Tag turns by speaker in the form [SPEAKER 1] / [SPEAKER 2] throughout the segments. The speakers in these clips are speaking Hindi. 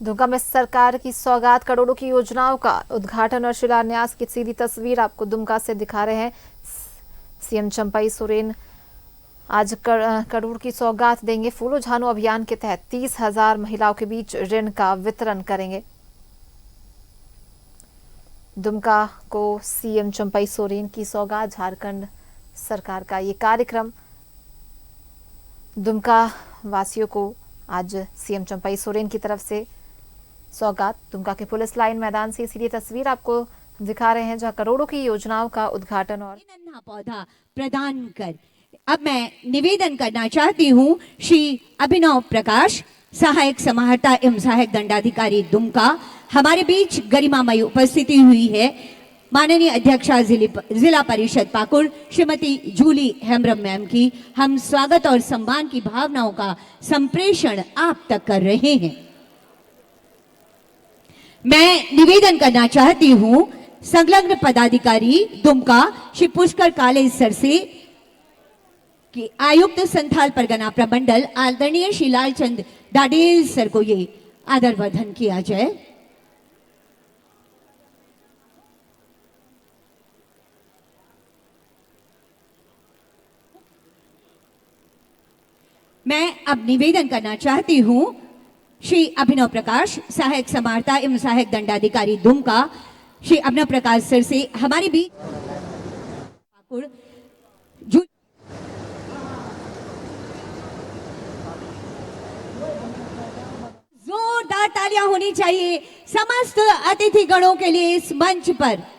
[SPEAKER 1] दुमका में सरकार की सौगात करोड़ों की योजनाओं का उद्घाटन और शिलान्यास की सीधी तस्वीर आपको दुमका से दिखा रहे हैं। सीएम चंपई सोरेन आज करोड़ की सौगात देंगे। फूलो झानो अभियान के तहत 30,000 महिलाओं के बीच ऋण का वितरण करेंगे। दुमका को सीएम चंपई सोरेन की सौगात, झारखंड सरकार का ये कार्यक्रम दुमका वासियों को आज सीएम चंपई सोरेन की तरफ से सौगात। दुमका के पुलिस लाइन मैदान से सीधी तस्वीर आपको दिखा रहे हैं, जहां करोड़ों की योजनाओं का उद्घाटन और
[SPEAKER 2] नन्हा पौधा प्रदान कर। अब मैं निवेदन करना चाहती हूँ श्री अभिनव प्रकाश, सहायक समाहर्ता एवं सहायक दंडाधिकारी दुमका, हमारे बीच गरिमामयी उपस्थिति हुई है। माननीय अध्यक्षा जिला परिषद पाकुड़ श्रीमती जूली हेम्ब्रम मैम की हम स्वागत और सम्मान की भावनाओं का संप्रेषण आप तक कर रहे हैं। मैं निवेदन करना चाहती हूं संलग्न पदाधिकारी दुमका श्री पुष्कर काले सर से कि आयुक्त संथाल परगना प्रमंडल आदरणीय श्री लालचंद डाडेल सर को ये आदरवर्धन किया जाए। मैं अब निवेदन करना चाहती हूं श्री अभिनव प्रकाश, सहायक समाहर्ता एवं सहायक दंडाधिकारी दुमका, श्री अभिनव प्रकाश सर से हमारे बीच जोरदार तालियां होनी चाहिए समस्त अतिथि गणों के लिए इस मंच पर।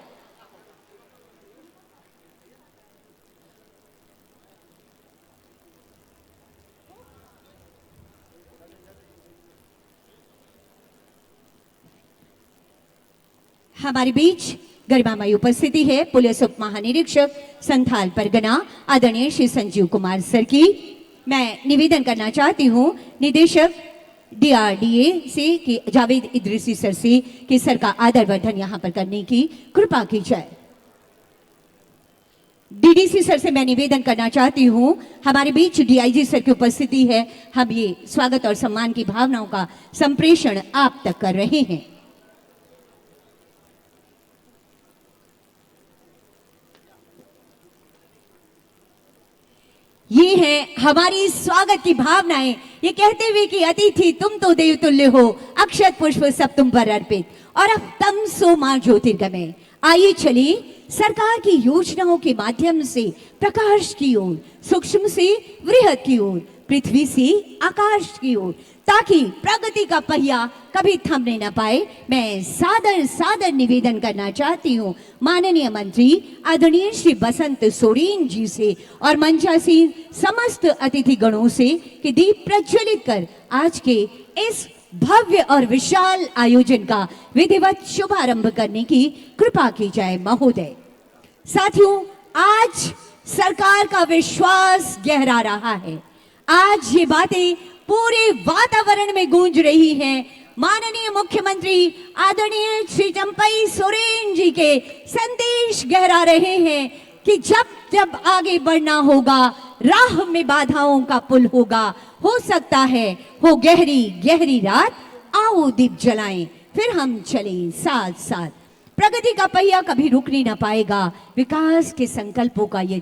[SPEAKER 2] हमारे बीच गरिमामयी उपस्थिति है पुलिस उप महानिरीक्षक संथाल परगना आदरणीय श्री संजीव कुमार सर की। मैं निवेदन करना चाहती हूं निदेशक DRDA से कि जावेद इद्रिसी सर से कि सर का आदरवर्धन यहां पर करने की कृपा की जाए। DDC सर से मैं निवेदन करना चाहती हूं, हमारे बीच DIG सर की उपस्थिति है। हम ये स्वागत और सम्मान की भावनाओं का संप्रेषण आप तक कर रहे हैं। ये है हमारी स्वागत की भावनाएं, ये कहते हुए कि अतिथि तुम तो देवतुल्य हो, अक्षत पुष्प सब तुम पर अर्पित, और अब तम सो मां ज्योतिर्गमय। आइए चलिए सरकार की योजनाओं के माध्यम से प्रकाश की ओर, सूक्ष्म से वृहद की ओर, पृथ्वी से आकाश की ओर, ताकि प्रगति का पहिया कभी थमने न पाए। मैं सादर सादर निवेदन करना चाहती हूँ माननीय मंत्री आदरणीय श्री बसंत सोरेन जी से और मंचासीन समस्त अतिथि गणों से कि दीप प्रज्वलित कर आज के इस भव्य और विशाल आयोजन का विधिवत शुभारंभ करने की कृपा की जाए महोदय। साथियों, आज सरकार का विश्वास गहरा रहा है। आज ये बातें पूरे वातावरण में गूंज रही हैं। माननीय मुख्यमंत्री आदरणीय श्री चंपई सोरेन जी के संदेश गहरा रहे हैं कि जब जब आगे बढ़ना होगा, राह में बाधाओं का पुल होगा, हो सकता है हो गहरी गहरी रात, आओ दीप जलाएं फिर हम चलें साथ साथ। प्रगति का पहिया कभी रुकने ना पाएगा, विकास के संकल्पों का ये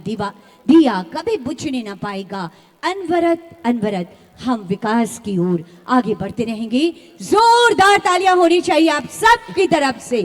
[SPEAKER 2] दिया कभी बुझने ना पाएगा। अनवरत अनवरत हम विकास की ओर आगे बढ़ते रहेंगे। जोरदार तालियां होनी चाहिए आप सब की तरफ से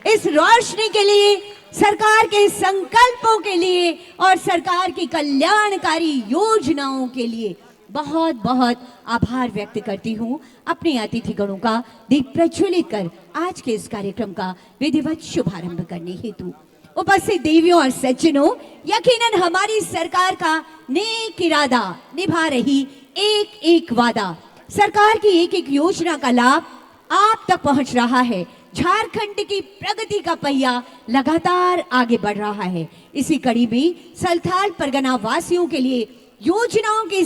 [SPEAKER 2] इस रोशनी के लिए, सरकार के संकल्पों के लिए और सरकार की कल्याणकारी योजनाओं के लिए बहुत बहुत आभार व्यक्त करती हूं अपने अतिथि गणों का दीप प्रज्वलित कर आज के इस कार्यक्रम का विधिवत शुभारंभ करने हेतु। उपस्थित देवियों और सज्जनों, यकीनन हमारी सरकार का नेक इरादा निभा रही एक एक वादा, सरकार की एक एक योजना का लाभ आप तक पहुंच रहा है। झारखंड की प्रगति का पहिया लगातार आगे बढ़ रहा है। इसी कड़ी में संथाल परगना वासियों के लिए योजनाओं के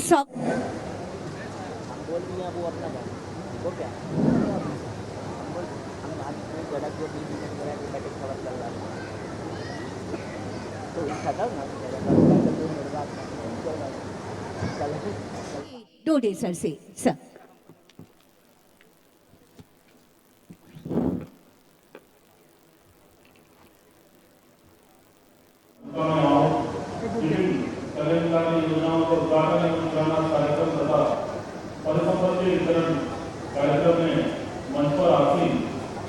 [SPEAKER 2] डोडे सर से सर।
[SPEAKER 3] कल्याणकारी योजनाओं का उद्घाटन एवं शिलान्यास कार्यक्रम तथा परिसंपत्ति वितरण कार्यक्रम में मंच पर आसीन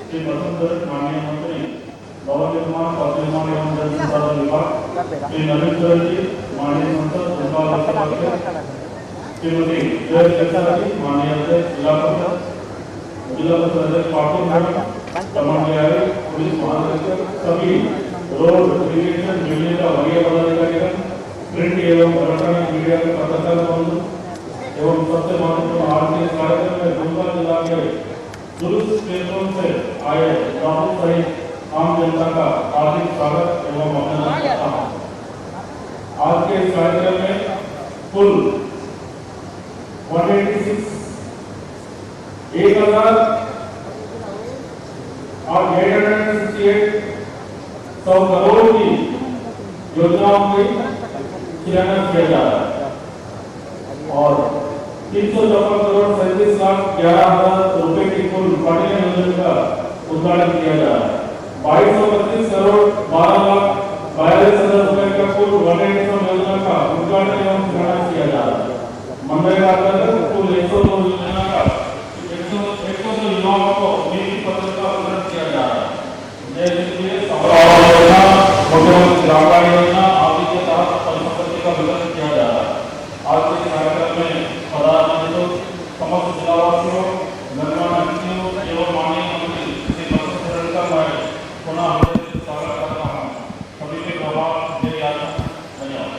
[SPEAKER 3] श्री वसुंधरा माननीय मंत्री भवन निर्माण और निर्माण एवं जल संसाधन विभाग श्री नवीन गोयल जी माननीय संसद भोपाल लोकसभा अध्यक्ष श्रीमती जयललिता जी माननीय अध्यक्ष जिला परिषद अध्यक्ष पाटिल मैडम समन्वय पुलिस महानिरीक्षक सभी रोड इरिगेशन मीडिया का वरीय पदाधिकारीगण प्रिंट एवं इलेक्ट्रॉनिक मीडिया के पत्रकार बंधु एवं सबसे महत्वपूर्ण आज के कार्यक्रम में दुमका जिला के दुरुस्त क्षेत्रों से आए ग्रामीण सहित आम जनता का हार्दिक स्वागत एवं अभिनंदन करता हूँ। आज के इस कार्यक्रम में कुल 186 करोड़ की योजनाओं की शिलान्यास किया जा रहा है और 354 करोड़ 37,11,000 रुपए की कुल पानी योजना का उद्घाटन किया जा रहा है। 2225 करोड़ 12,42,000 रुपए का कुल 180 योजना का उद्घाटन एवं शिलान्यास किया जा रहा है। मनरेगा अंतर्गत कुल 102 योजना का 102 युवाओं को नियुक्ति पत्र का वितरण किया जा रहा है। मुख्यमंत्री ग्रामीण योजना आदि के तहत परिसंपत्ति का वितरण किया जा रहा है। आज के कार्यक्रम में प्रधानमंत्री समस्त जिलावासियों गणमान्य व्यक्तियों एवं माननीय मंत्री श्री वसुंधरा का मैं पुनः हृदय से स्वागत करता हूँ। सभी के प्रभाव मेरी आशा। धन्यवाद।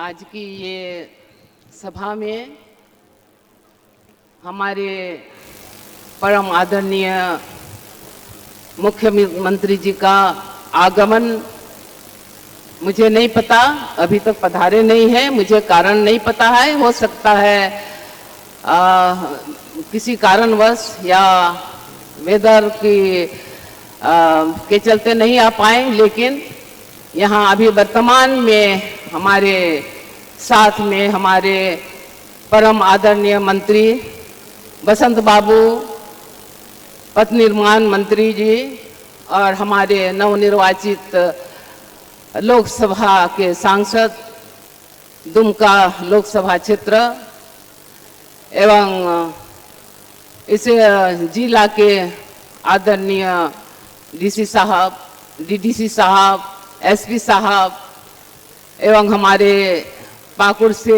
[SPEAKER 4] आज की ये सभा में हमारे परम आदरणीय मुख्यमंत्री जी का आगमन मुझे नहीं पता, अभी तक पधारे नहीं है, मुझे कारण नहीं पता है। हो सकता है किसी कारणवश या वेदर की के चलते नहीं आ पाए, लेकिन यहाँ अभी वर्तमान में हमारे साथ में हमारे परम आदरणीय मंत्री बसंत बाबू, पथ निर्माण मंत्री जी और हमारे नवनिर्वाचित लोकसभा के सांसद दुमका लोकसभा क्षेत्र एवं इस जिला के आदरणीय डीसी साहब, डीडीसी साहब, एसपी साहब एवं हमारे पाकुड़ से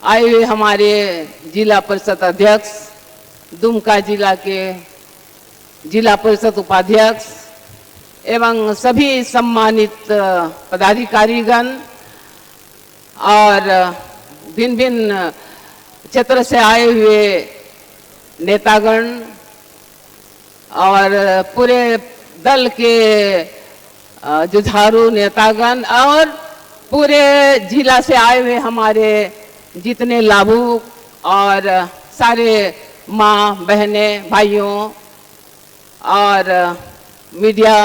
[SPEAKER 4] आए हुए हमारे जिला परिषद अध्यक्ष, दुमका जिला के जिला परिषद उपाध्यक्ष एवं सभी सम्मानित पदाधिकारीगण और भिन्न भिन्न क्षेत्र से आए हुए नेतागण और पूरे दल के जुझारू नेतागण और पूरे जिला से आए हुए हमारे जितने लाभुक और सारे माँ बहनें भाइयों और मीडिया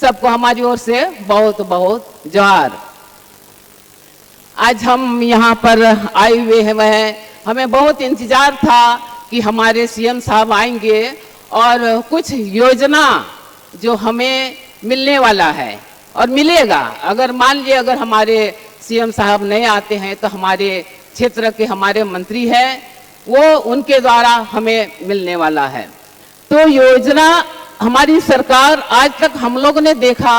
[SPEAKER 4] सबको हमारी ओर से बहुत बहुत जोहार। आज हम यहाँ पर आए हुए हैं, हमें बहुत इंतजार था कि हमारे सीएम साहब आएंगे और कुछ योजना जो हमें मिलने वाला है और मिलेगा। अगर मान लीजिए अगर हमारे सीएम साहब नहीं आते हैं तो हमारे क्षेत्र के हमारे मंत्री हैं, वो उनके द्वारा हमें मिलने वाला है। तो योजना हमारी सरकार आज तक हम लोग ने देखा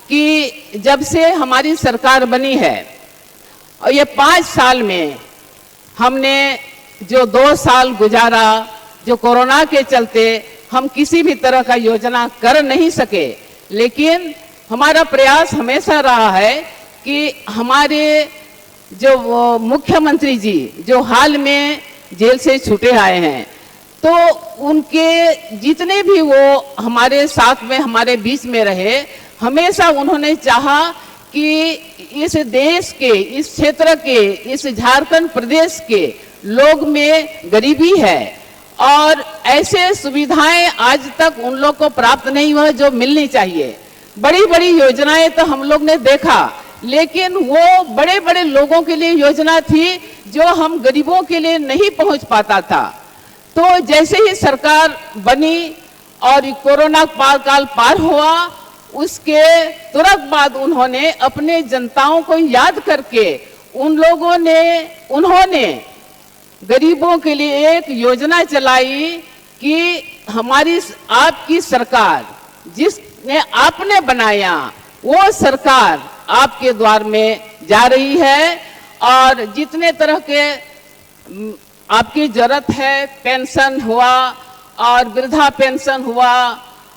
[SPEAKER 4] कि जब से हमारी सरकार बनी है और ये 5 साल में हमने जो 2 साल गुजारा, जो कोरोना के चलते हम किसी भी तरह का योजना कर नहीं सके, लेकिन हमारा प्रयास हमेशा रहा है कि हमारे जो मुख्यमंत्री जी जो हाल में जेल से छूटे आए हैं, तो उनके जितने भी वो हमारे साथ में हमारे बीच में रहे, हमेशा उन्होंने चाहा कि इस देश के, इस क्षेत्र के, इस झारखंड प्रदेश के लोग में गरीबी है और ऐसे सुविधाएं आज तक उन लोग को प्राप्त नहीं हुआ जो मिलनी चाहिए। बड़ी बड़ी योजनाएं तो हम लोग ने देखा, लेकिन वो बड़े बड़े लोगों के लिए योजना थी जो हम गरीबों के लिए नहीं पहुंच पाता था। तो जैसे ही सरकार बनी और कोरोना काल पार हुआ, उसके तुरंत बाद उन्होंने अपने जनताओं को याद करके उन्होंने गरीबों के लिए एक योजना चलाई कि हमारी आपकी सरकार जिसने आपने बनाया वो सरकार आपके द्वार में जा रही है और जितने तरह के आपकी जरूरत है, पेंशन हुआ और वृद्धा पेंशन हुआ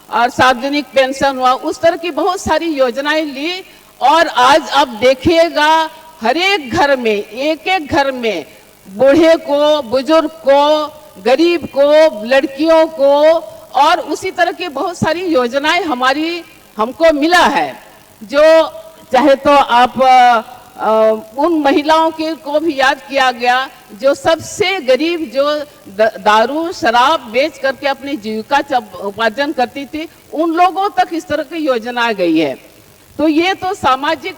[SPEAKER 4] और सार्वजनिक पेंशन हुआ, उस तरह की बहुत सारी योजनाएं ली। और आज आप देखिएगा हर एक घर में, एक एक घर में बूढ़े को, बुजुर्ग को, गरीब को, लड़कियों को और उसी तरह की बहुत सारी योजनाएं हमको मिला है। जो चाहे तो आप उन महिलाओं को भी याद किया गया जो सबसे गरीब, जो दारू शराब बेच करके अपनी जीविका उपार्जन करती थी, उन लोगों तक इस तरह की योजना आ गई है। तो ये तो सामाजिक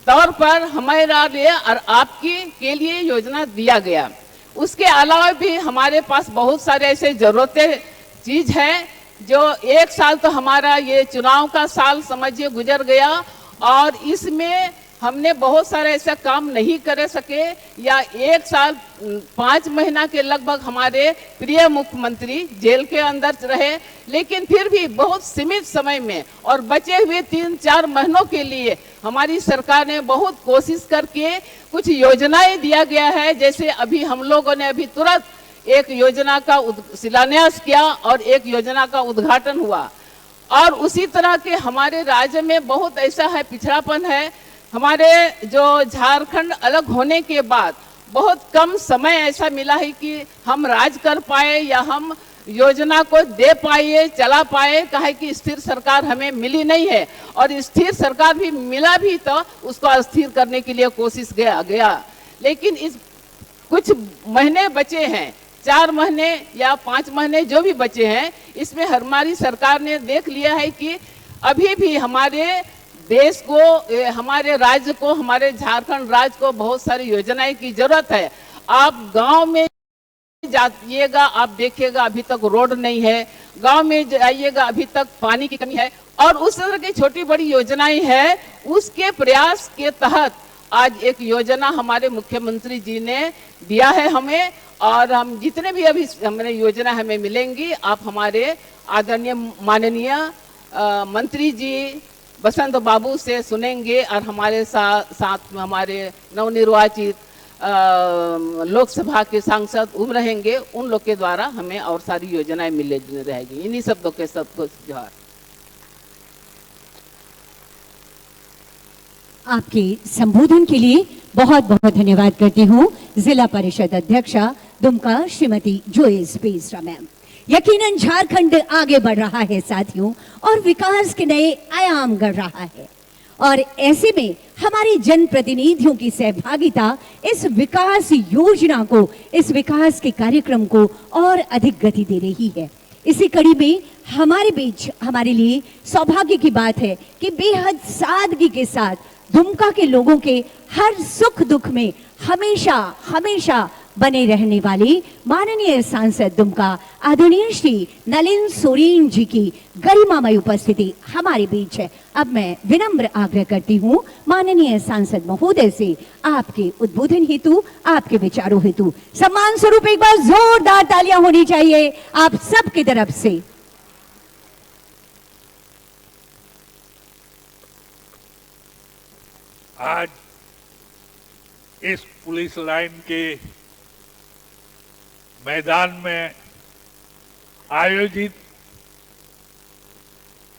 [SPEAKER 4] तौर पर हमारा लिए और आपकी के लिए योजना दिया गया। उसके अलावा भी हमारे पास बहुत सारे ऐसे जरूरतें चीज है जो एक साल तो हमारा ये चुनाव का साल समझिए गुजर गया और इसमें हमने बहुत सारे ऐसा काम नहीं कर सके, या एक साल 5 महीना के लगभग हमारे प्रिय मुख्यमंत्री जेल के अंदर रहे, लेकिन फिर भी बहुत सीमित समय में और बचे हुए 3-4 महीनों के लिए हमारी सरकार ने बहुत कोशिश करके कुछ योजनाएं दिया गया है। जैसे अभी हम लोगों ने अभी तुरंत एक योजना का शिलान्यास किया और एक योजना का उद्घाटन हुआ। और उसी तरह के हमारे राज्य में बहुत ऐसा है, पिछड़ापन है। हमारे जो झारखंड अलग होने के बाद बहुत कम समय ऐसा मिला है कि हम राज कर पाए या हम योजना को दे पाए, चला पाए, कहे कि स्थिर सरकार हमें मिली नहीं है। और स्थिर सरकार भी मिला भी तो उसको अस्थिर करने के लिए कोशिश गया। लेकिन इस कुछ महीने बचे हैं, 4 महीने या 5 महीने जो भी बचे हैं, इसमें हमारी सरकार ने देख लिया है कि अभी भी हमारे देश को, हमारे राज्य को, हमारे झारखंड राज्य को बहुत सारी योजनाएं की जरूरत है। आप गांव में जाइएगा, आप देखिएगा अभी तक रोड नहीं है, गांव में जाइएगा अभी तक पानी की कमी है और उस तरह की छोटी बड़ी योजनाएं हैं। उसके प्रयास के तहत आज एक योजना हमारे मुख्यमंत्री जी ने दिया है हमें, और हम जितने भी अभी हमें योजना हमें मिलेंगी, आप हमारे आदरणीय माननीय मंत्री जी बसंत बाबू से सुनेंगे और हमारे साथ में हमारे नवनिर्वाचित लोकसभा के सांसद रहेंगे, उन लोग के द्वारा हमें और सारी योजनाएं मिल रहेगी। इन्हीं शब्दों के सबको जोहार।
[SPEAKER 2] आपके संबोधन के लिए बहुत बहुत धन्यवाद करती हूँ जिला परिषद अध्यक्षा दुमका श्रीमती जोयस बेसरा मैम। यकीनन झारखंड आगे बढ़ रहा है साथियों, और विकास के नए आयाम गढ़ रहा है, और ऐसे में हमारे जनप्रतिनिधियों की सहभागिता इस विकास योजना को, इस विकास के कार्यक्रम को और अधिक गति दे रही है। इसी कड़ी में हमारे बीच हमारे लिए सौभाग्य की बात है कि बेहद सादगी के साथ दुमका के लोगों के हर सुख दुख में हमेशा हमेशा बने रहने वाले माननीय सांसद दुमका आदरणीय श्री नलिन सोरेन जी की गरिमामय उपस्थिति हमारे बीच है। अब मैं विनम्र आग्रह करती हूँ माननीय सांसद महोदय से आपके उद्बोधन हेतु, आपके विचारों हेतु सम्मान स्वरूप एक बार जोरदार तालियां होनी चाहिए आप सबकी तरफ से।
[SPEAKER 5] आज इस पुलिस लाइन के मैदान में आयोजित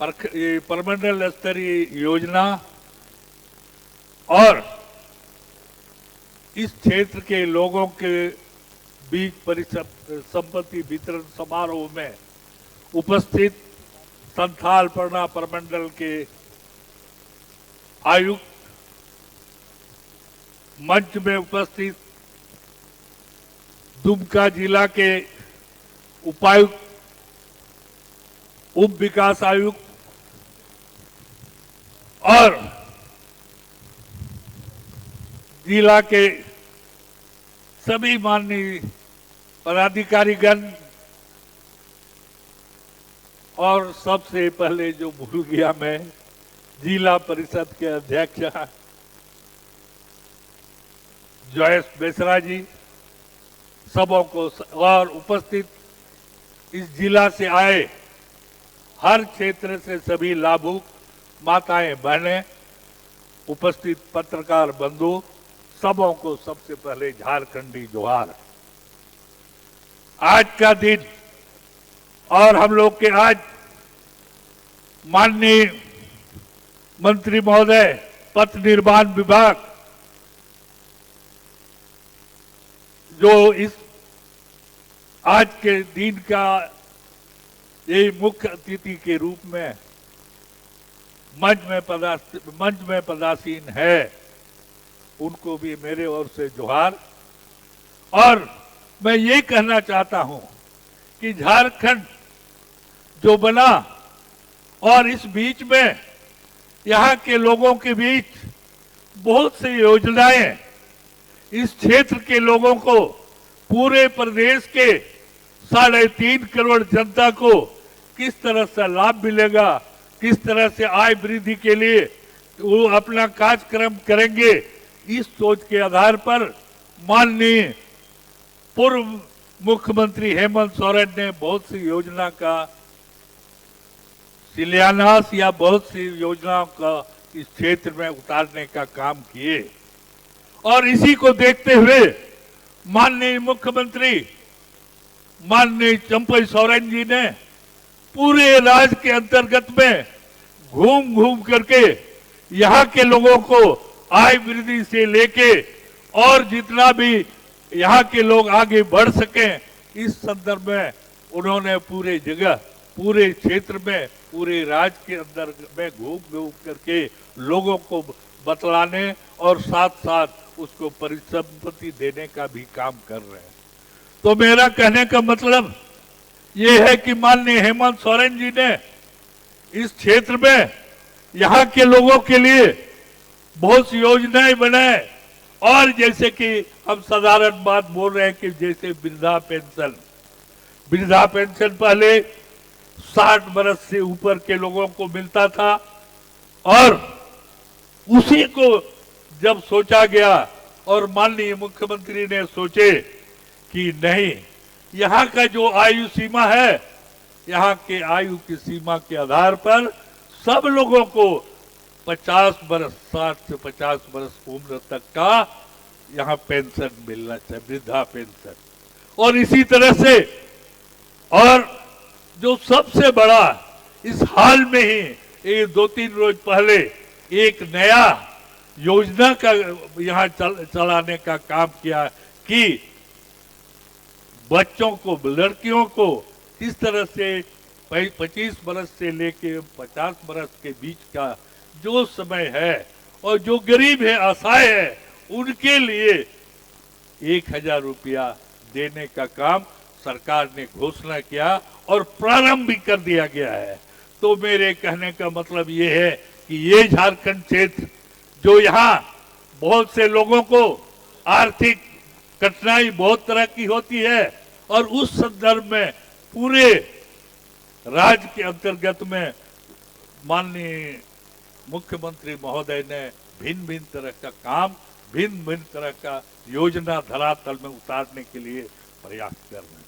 [SPEAKER 5] परमंडल स्तरीय योजना और इस क्षेत्र के लोगों के बीच संपत्ति वितरण समारोह में उपस्थित संथाल परना परमंडल के आयुक्त, मंच में उपस्थित दुमका जिला के उपायुक्त, उप विकास आयुक्त और जिला के सभी माननीय पदाधिकारीगण और सबसे पहले जो भूल गया मैं, जिला परिषद के अध्यक्ष जॉयस बेसरा जी, सबों को और उपस्थित इस जिला से आए हर क्षेत्र से सभी लाभुक माताएं बहनें, उपस्थित पत्रकार बंधु, सबों को सबसे पहले झारखंडी जोहार। आज का दिन और हम लोग के आज माननीय मंत्री महोदय पथ निर्माण विभाग जो इस आज के दिन का ये मुख्य अतिथि के रूप में मंच में पदासीन है, उनको भी मेरे ओर से जोहार। और मैं ये कहना चाहता हूं कि झारखंड जो बना और इस बीच में यहाँ के लोगों के बीच बहुत सी योजनाएं इस क्षेत्र के लोगों को, पूरे प्रदेश के 3.5 करोड़ जनता को किस तरह से लाभ मिलेगा, किस तरह से आय वृद्धि के लिए वो अपना कार्यक्रम करेंगे, इस सोच के आधार पर माननीय पूर्व मुख्यमंत्री हेमंत सोरेन ने बहुत सी योजना का शिलान्यास या बहुत सी योजनाओं का इस क्षेत्र में उतारने का काम किए। और इसी को देखते हुए माननीय मुख्यमंत्री माननीय चंपई सोरेन जी ने पूरे राज्य के अंतर्गत में घूम घूम करके यहाँ के लोगों को आय वृद्धि से लेके और जितना भी यहाँ के लोग आगे बढ़ सकें, इस संदर्भ में उन्होंने पूरे जगह, पूरे क्षेत्र में, पूरे राज्य के अंदर में घूम घूम करके लोगों को बतलाने और साथ साथ उसको परिसंपत्ति देने का भी काम कर रहे हैं। तो मेरा कहने का मतलब ये है कि माननीय हेमंत सोरेन जी ने इस क्षेत्र में यहाँ के लोगों के लिए बहुत सी योजनाएं बनाए। और जैसे कि हम साधारण बात बोल रहे हैं कि जैसे वृद्धा पेंशन पहले 60 वर्ष से ऊपर के लोगों को मिलता था और उसी को जब सोचा गया और माननीय मुख्यमंत्री ने सोचे कि नहीं, यहाँ का जो आयु सीमा है, यहाँ के आयु की सीमा के आधार पर सब लोगों को 50 वर्ष, 60 से 50 वर्ष उम्र तक का यहाँ पेंशन मिलना चाहिए, वृद्धा पेंशन। और इसी तरह से, और जो सबसे बड़ा, इस हाल में ही ये 2-3 रोज पहले एक नया योजना का यहाँ चलाने का काम किया कि बच्चों को, लड़कियों को किस तरह से 25 वर्ष से लेके 50 वर्ष के बीच का जो समय है और जो गरीब है, असहाय है, उनके लिए 1000 रुपया देने का काम सरकार ने घोषणा किया और प्रारंभ भी कर दिया गया है। तो मेरे कहने का मतलब ये है कि ये झारखंड क्षेत्र जो यहाँ बहुत से लोगों को आर्थिक कठिनाई बहुत तरह की होती है और उस संदर्भ में पूरे राज्य के अंतर्गत में माननीय मुख्यमंत्री महोदय ने भिन्न भिन्न तरह का काम, भिन्न भिन्न तरह का योजना धरातल में उतारने के लिए प्रयास कर रहे हैं।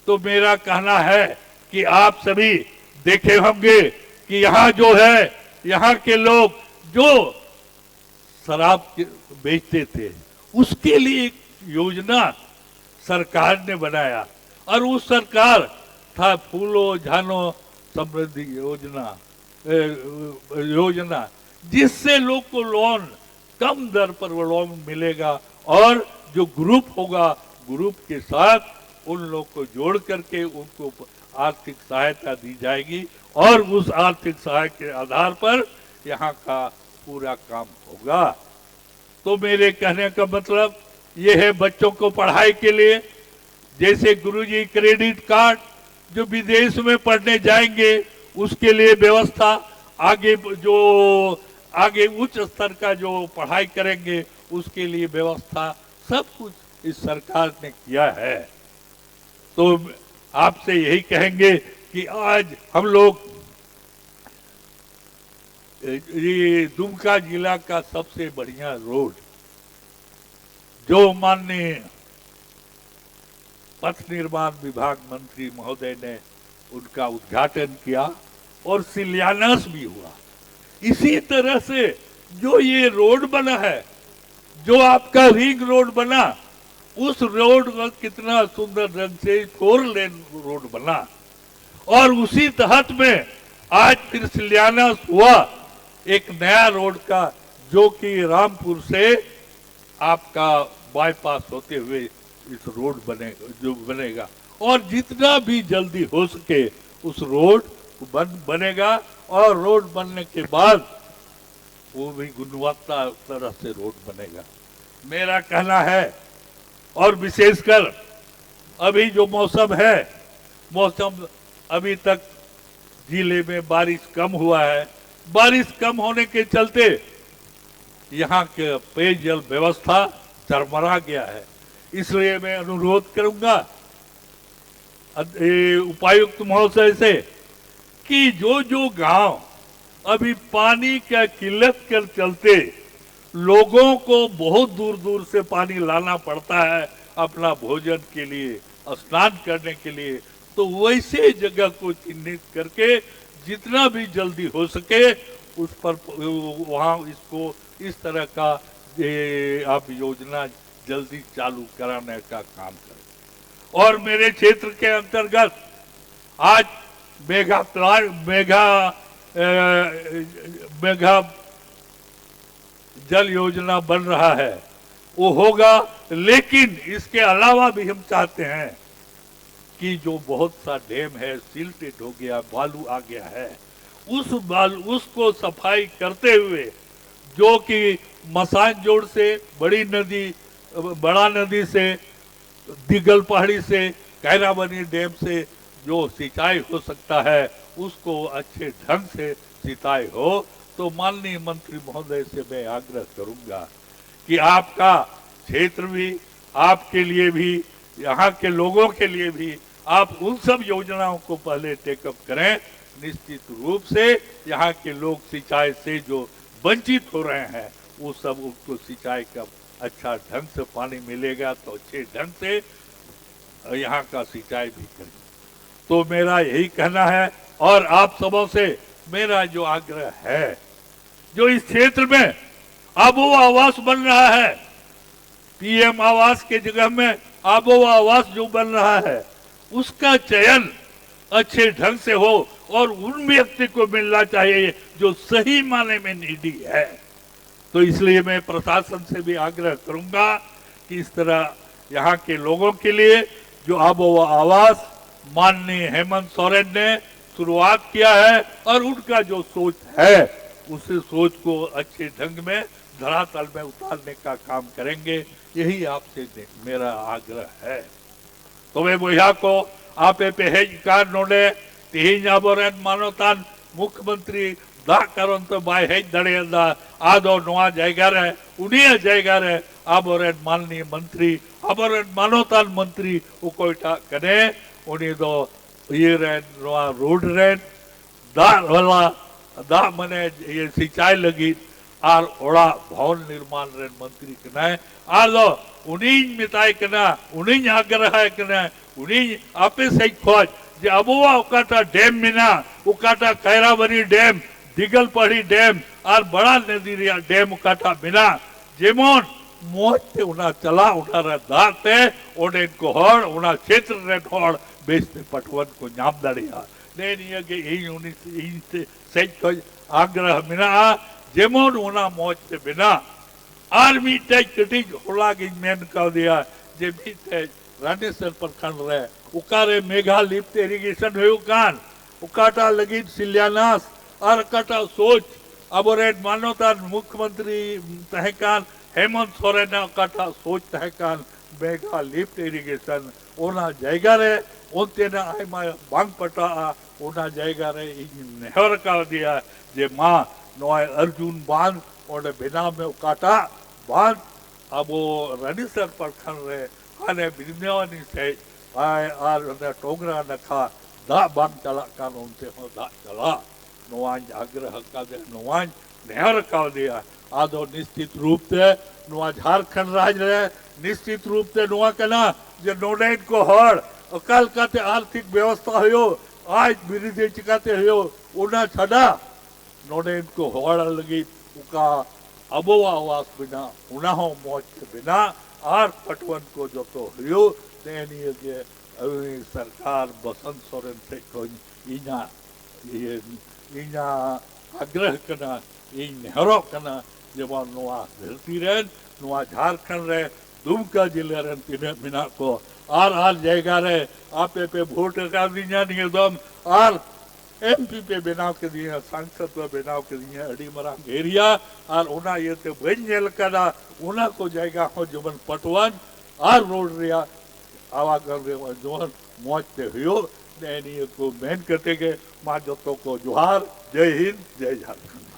[SPEAKER 5] तो मेरा कहना है कि आप सभी देखे होंगे कि यहाँ जो है, यहाँ के लोग जो शराब बेचते थे उसके लिए एक योजना सरकार ने बनाया और उस सरकार था फूलो झानो समृद्धि योजना, जिससे लोग को लोन कम दर पर लोन मिलेगा और जो ग्रुप होगा, ग्रुप के साथ उन लोग को जोड़ करके उनको आर्थिक सहायता दी जाएगी और उस आर्थिक सहायता के आधार पर यहाँ का पूरा काम होगा। तो मेरे कहने का मतलब ये है, बच्चों को पढ़ाई के लिए जैसे गुरुजी क्रेडिट कार्ड, जो विदेश में पढ़ने जाएंगे उसके लिए व्यवस्था, आगे उच्च स्तर का जो पढ़ाई करेंगे उसके लिए व्यवस्था, सब कुछ इस सरकार ने किया है। तो आपसे यही कहेंगे कि आज हम लोग ये दुमका जिला का सबसे बढ़िया रोड जो माननीय पथ निर्माण विभाग मंत्री महोदय ने उनका उद्घाटन किया और शिलान्यास भी हुआ। इसी तरह से जो ये रोड बना है, जो आपका रिंग रोड बना, उस रोड का कितना सुंदर ढंग से 4 लेन रोड बना और उसी तहत में आज फिर शिलान्यास हुआ एक नया रोड का, जो कि रामपुर से आपका बाईपास होते हुए इस रोड बनेगा और जितना भी जल्दी हो सके उस रोड बनेगा और रोड बनने के बाद वो भी गुणवत्ता तरह से रोड बनेगा। मेरा कहना है, और विशेषकर अभी जो मौसम है, मौसम अभी तक जिले में बारिश कम हुआ है, बारिश कम होने के चलते यहाँ के पेयजल व्यवस्था चरमरा गया है। इसलिए मैं अनुरोध करूंगा उपायुक्त महोदय से कि जो जो गांव अभी पानी का किल्लत के चलते लोगों को बहुत दूर दूर से पानी लाना पड़ता है अपना भोजन के लिए, स्नान करने के लिए, तो वैसे जगह को चिन्हित करके जितना भी जल्दी हो सके उस पर वहाँ इसको इस तरह का आप योजना जल्दी चालू कराने का काम करें। और मेरे क्षेत्र के अंतर्गत आज मेगा जल योजना बन रहा है, वो होगा, लेकिन इसके अलावा भी हम चाहते हैं कि जो बहुत सा डैम है सिल्टेड हो गया, बालू आ गया है, उसको सफाई करते हुए जो कि मसान जोड़ से बड़ा नदी से, दिगल पहाड़ी से, कैराबनी डैम से जो सिंचाई हो सकता है उसको अच्छे ढंग से सिंचाई हो। तो माननीय मंत्री महोदय से मैं आग्रह करूंगा कि आपका क्षेत्र भी, आपके लिए भी, यहाँ के लोगों के लिए भी आप उन सब योजनाओं को पहले टेकअप करें। निश्चित रूप से यहाँ के लोग सिंचाई से जो वंचित हो रहे हैं वो सब उसको सिंचाई का अच्छा ढंग से पानी मिलेगा तो अच्छे ढंग से यहाँ का सिंचाई भी करें। तो मेरा यही कहना है और आप सबों से मेरा जो आग्रह है, जो इस क्षेत्र में आबो आवास बन रहा है, पीएम आवास के जगह में आबो आवास जो बन रहा है, उसका चयन अच्छे ढंग से हो और उन व्यक्ति को मिलना चाहिए जो सही माने में नीडी है। तो इसलिए मैं प्रशासन से भी आग्रह करूंगा कि इस तरह यहाँ के लोगों के लिए जो आबो आवास माननीय हेमंत सोरेन ने शुरुआत किया है और उनका जो सोच है उस सोच को अच्छे ढंग में धरातल में उतारने का काम करेंगे, यही आपसे मेरा आग्रह है। तबे बया को आपे पे हेज कार नोडे तेहिं आबोरेन मानोतान मुख्यमंत्री दा करन तो बाय हेज दड़ेदा आदो नोआ जायगा रे उनिया जायगा रे आबोरेन माननीय मंत्री आबोरेन मानोतान मंत्री उकोइटा कने उनी दो ये रेन नोआ रोड रेन दा वाला दा मने ये सिंचाई लगी आर ओड़ा भवन निर्माण रेन मंत्री कना आलो उनी मिताई कना उनी आग्रह है कना उनी आपे से खोज जे अबुआ उकाटा डैम मिना उकाटा कैरावरी डैम दिगल पड़ी डैम और बड़ा नदी रिया डैम उकाटा मिना जेमोन मोते उना चला उना रे दाते ओडे को हड़ उना क्षेत्र रे हड़ बेचते पटवन को नाम दड़िया ने निया के ई उनी से खोज आग्रह मिना जेमोन उना मोते बिना आर्मी टे कटी होला की मेन कर दिया जे बीते रानेसर प्रखंड रे उकारे मेघा लिफ्ट इरिगेशन हुयो कान उकाटा लगी शिलान्यास और कटा सोच अबोरेट मानोता मुख्यमंत्री तहकान हेमंत सोरेन उकाटा सोच तहकान मेघा लिफ्ट इरिगेशन ओना जायगा रे ओते ना आई मा बांग पटा ओना जायगा रे नेहर का दिया जे मां नोय अर्जुन बांध ओने बिना में उकाटा बांध अबो रानेसर प्रखंड रे आने बिरनेवानी से आय आर ने टोंगरा नखा दा बांग चला कान उनते हो दा चला नोवान आग्रह का दे नोवान नेहर का दिया आदो निश्चित रूप से नोवा झारखंड राज्य रे निश्चित रूप से नोवा कना जे नोडेन को हड़ अकाल काते आर्थिक व्यवस्था होयो आज बिरिदे चिकाते होयो उना छड़ा नोडेन को हड़ लगी उका अबोवा आवास बिना उना हो मौज के बिना आर पटवन को जो तो हुयो देनिए के सरकार बसंत सोरेन से कोई इना आग्रह कना इन नेहरो कना जेबा नोआ धरती रेन नोआ झारखंड रे दुमका जिले रेन तिने मिना को आर जायगा रे आपे पे वोट का दिया नहीं दम आर एमपी पे बनाव के दिए सांसद पे बनाव के दिए अड़ी मरा घेरिया और उना ये ते बंजेल कदा उना को जाएगा हो जबन पटवन और रोड रिया आवागन रे जोन मौज ते हुयो नेनी को मेन करते के मां जतो को जोहार जय हिंद जय झारखंड।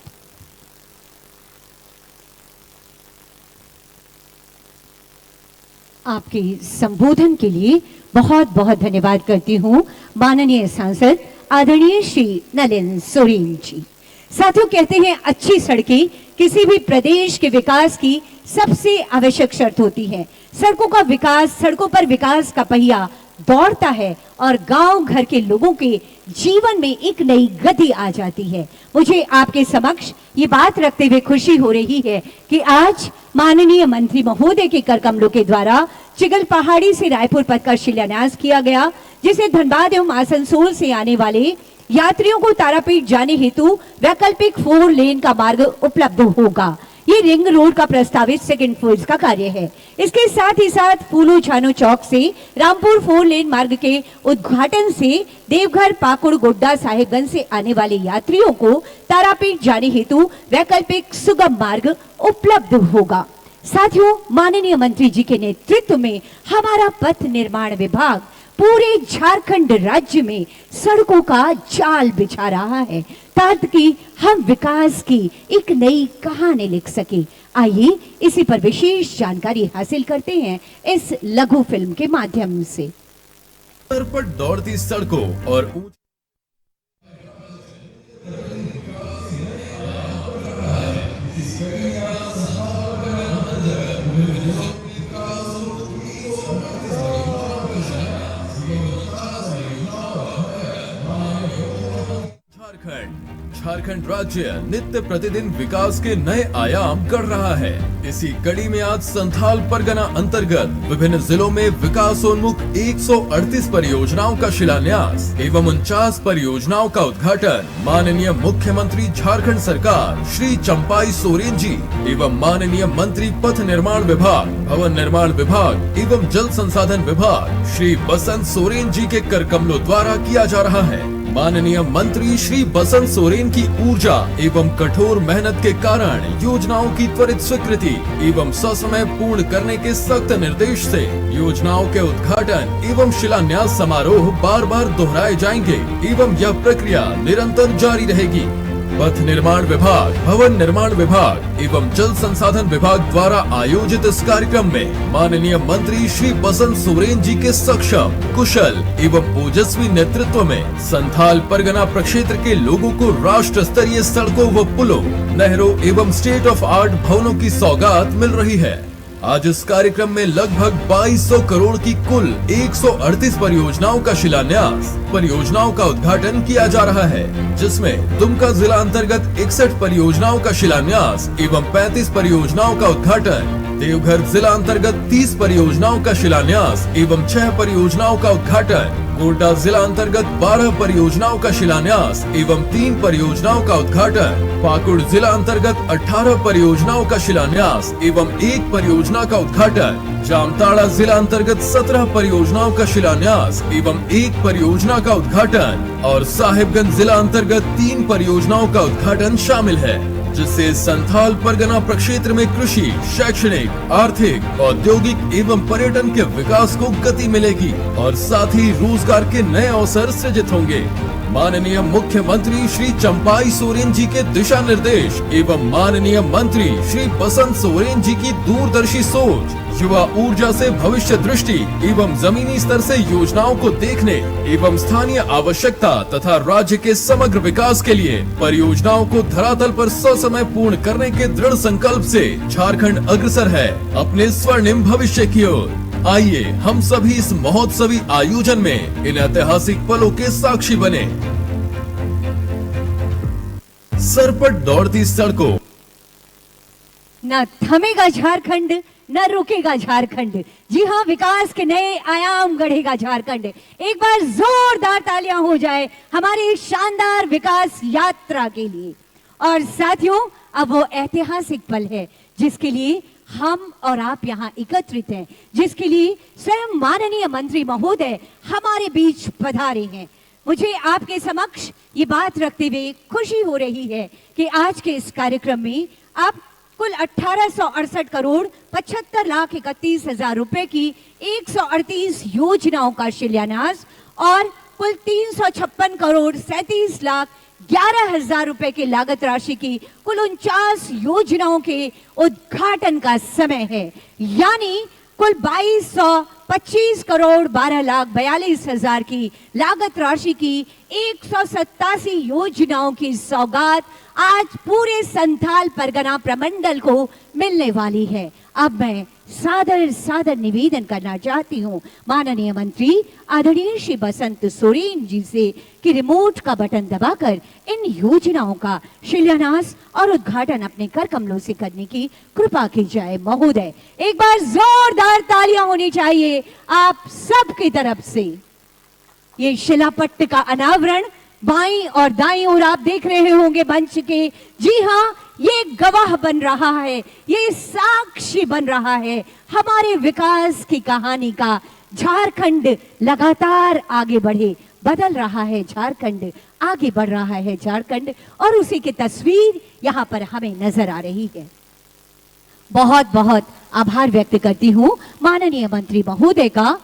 [SPEAKER 2] आपके संबोधन के लिए बहुत बहुत धन्यवाद करती हूँ माननीय सांसद आदरणीय श्री नलिन सोरेन जी। साथियों, कहते हैं अच्छी सड़कें किसी भी प्रदेश के विकास की सबसे आवश्यक शर्त होती है। सड़कों का विकास, सड़कों पर विकास का पहिया दौड़ता है और गांव घर के लोगों के जीवन में एक नई गति आ जाती है। मुझे आपके समक्ष ये बात रखते हुए खुशी हो रही है कि आज माननीय मंत्री महोदय के कर कमलों के द्वारा चिगल पहाड़ी से रायपुर पथ का शिलान्यास किया गया, जिसे धनबाद एवं आसनसोल से आने वाले यात्रियों को तारापीठ जाने हेतु वैकल्पिक 4 लेन का मार्ग उपलब्ध होगा। ये रिंग रोड का प्रस्तावित सेकंड फेज का कार्य है। इसके साथ ही साथ फूलो छानो चौक से रामपुर 4 लेन मार्ग के उद्घाटन से देवघर, पाकुड़, गोड्डा, साहेबगंज से आने वाले यात्रियों को तारापीठ जाने हेतु वैकल्पिक सुगम मार्ग उपलब्ध होगा। साथियों, माननीय मंत्री जी के नेतृत्व में हमारा पथ निर्माण विभाग पूरे झारखंड राज्य में सड़कों का जाल बिछा रहा है ताकि हम विकास की एक नई कहानी लिख सके। आइए इसी पर विशेष जानकारी हासिल करते हैं इस लघु फिल्म के माध्यम से।
[SPEAKER 6] पर दौड़ती सड़कों और झारखंड राज्य नित्य प्रतिदिन विकास के नए आयाम गढ़ रहा है। इसी कड़ी में आज संथाल परगना अंतर्गत विभिन्न जिलों में विकासोन्मुख 138 परियोजनाओं का शिलान्यास एवं 49 परियोजनाओं का उद्घाटन माननीय मुख्यमंत्री झारखंड सरकार श्री चंपाई सोरेन जी एवं माननीय मंत्री पथ निर्माण विभाग, भवन निर्माण विभाग एवं जल संसाधन विभाग श्री बसंत सोरेन जी के कर कमलों द्वारा किया जा रहा है। माननीय मंत्री श्री बसंत सोरेन की ऊर्जा एवं कठोर मेहनत के कारण योजनाओं की त्वरित स्वीकृति एवं ससमय पूर्ण करने के सख्त निर्देश से योजनाओं के उद्घाटन एवं शिलान्यास समारोह बार बार दोहराए जाएंगे एवं यह प्रक्रिया निरंतर जारी रहेगी। पथ निर्माण विभाग, भवन निर्माण विभाग एवं जल संसाधन विभाग द्वारा आयोजित इस कार्यक्रम में माननीय मंत्री श्री बसंत सोरेन जी के सक्षम, कुशल एवं ओजस्वी नेतृत्व में संथाल परगना प्रक्षेत्र के लोगों को राष्ट्र स्तरीय सड़कों व पुलों, नहरों एवं स्टेट ऑफ आर्ट भवनों की सौगात मिल रही है। आज इस कार्यक्रम में लगभग 2200 करोड़ की कुल 138 परियोजनाओं का शिलान्यास, परियोजनाओं का उद्घाटन किया जा रहा है, जिसमें दुमका जिला अंतर्गत 61 परियोजनाओं का शिलान्यास एवं 35 परियोजनाओं का उद्घाटन, देवघर जिला अंतर्गत 30 परियोजनाओं का शिलान्यास एवं 6 परियोजनाओं का उद्घाटन, गोड्डा जिला अंतर्गत 12 परियोजनाओं का शिलान्यास एवं 3 परियोजनाओं का उद्घाटन, पाकुड़ जिला अंतर्गत 18 परियोजनाओं का शिलान्यास एवं 1 परियोजना का उद्घाटन, जामताड़ा जिला अंतर्गत 17 परियोजनाओं का शिलान्यास एवं 1 परियोजना का उद्घाटन और साहिबगंज जिला अंतर्गत 3 परियोजनाओं का उद्घाटन शामिल है, जिससे संथाल परगना प्रक्षेत्र में कृषि, शैक्षणिक, आर्थिक, औद्योगिक एवं पर्यटन के विकास को गति मिलेगी और साथ ही रोजगार के नए अवसर सृजित होंगे। माननीय मुख्यमंत्री श्री चंपाई सोरेन जी के दिशा निर्देश एवं माननीय मंत्री श्री बसंत सोरेन जी की दूरदर्शी सोच, युवा ऊर्जा से भविष्य दृष्टि एवं जमीनी स्तर से योजनाओं को देखने एवं स्थानीय आवश्यकता तथा राज्य के समग्र विकास के लिए परियोजनाओं को धरातल पर ससमय पूर्ण करने के दृढ़ संकल्प से झारखंड अग्रसर है अपने स्वर्णिम भविष्य की ओर। आइए हम सभी इस महोत्सवी आयोजन में इन ऐतिहासिक पलों के साक्षी बने। सरपट दौड़ती सड़कों,
[SPEAKER 2] न थमेगा झारखंड, न रुकेगा झारखंड। जी हाँ, विकास के नए आयाम गढ़ेगा झारखंड। एक बार जोरदार तालियां हो जाए हमारी शानदार विकास यात्रा के लिए। और साथियों, अब वो ऐतिहासिक पल है जिसके लिए हम और आप यहाँ एकत्रित हैं, जिसके लिए स्वयं माननीय मंत्री महोदय हमारे बीच पधारे हैं। मुझे आपके समक्ष ये बात रखते हुए खुशी हो रही है कि आज के इस कार्यक्रम में आप कुल 1868 करोड़ 75,31,000 रुपए की 138 योजनाओं का शिलान्यास और कुल 356 करोड़ 37,11,000 रुपए की लागत राशि की कुल 49 योजनाओं के उद्घाटन का समय है। यानी कुल 2225 करोड़ 12,42,000 की लागत राशि की 187 योजनाओं की सौगात आज पूरे संथाल परगना प्रमंडल को मिलने वाली है। अब मैं सादर निवेदन करना चाहती हूँ माननीय मंत्री आदरणीय श्री बसंत सोरेन जी से कि रिमोट का बटन दबाकर इन योजनाओं का शिलान्यास और उद्घाटन अपने कर कमलों से करने की कृपा की जाए। महोदय, एक बार जोरदार तालियां होनी चाहिए आप सबकी तरफ से। ये शिलापट्ट का अनावरण बाईं और दाईं ओर आप देख रहे होंगे मंच के। जी हाँ, ये गवाह बन रहा है, ये साक्षी बन रहा है हमारे विकास की कहानी का। झारखंड लगातार आगे बढ़े, बदल रहा है झारखंड, आगे बढ़ रहा है झारखंड, और उसी की तस्वीर यहाँ पर हमें नजर आ रही है। बहुत बहुत आभार व्यक्त करती हूँ माननीय मंत्री महोदय का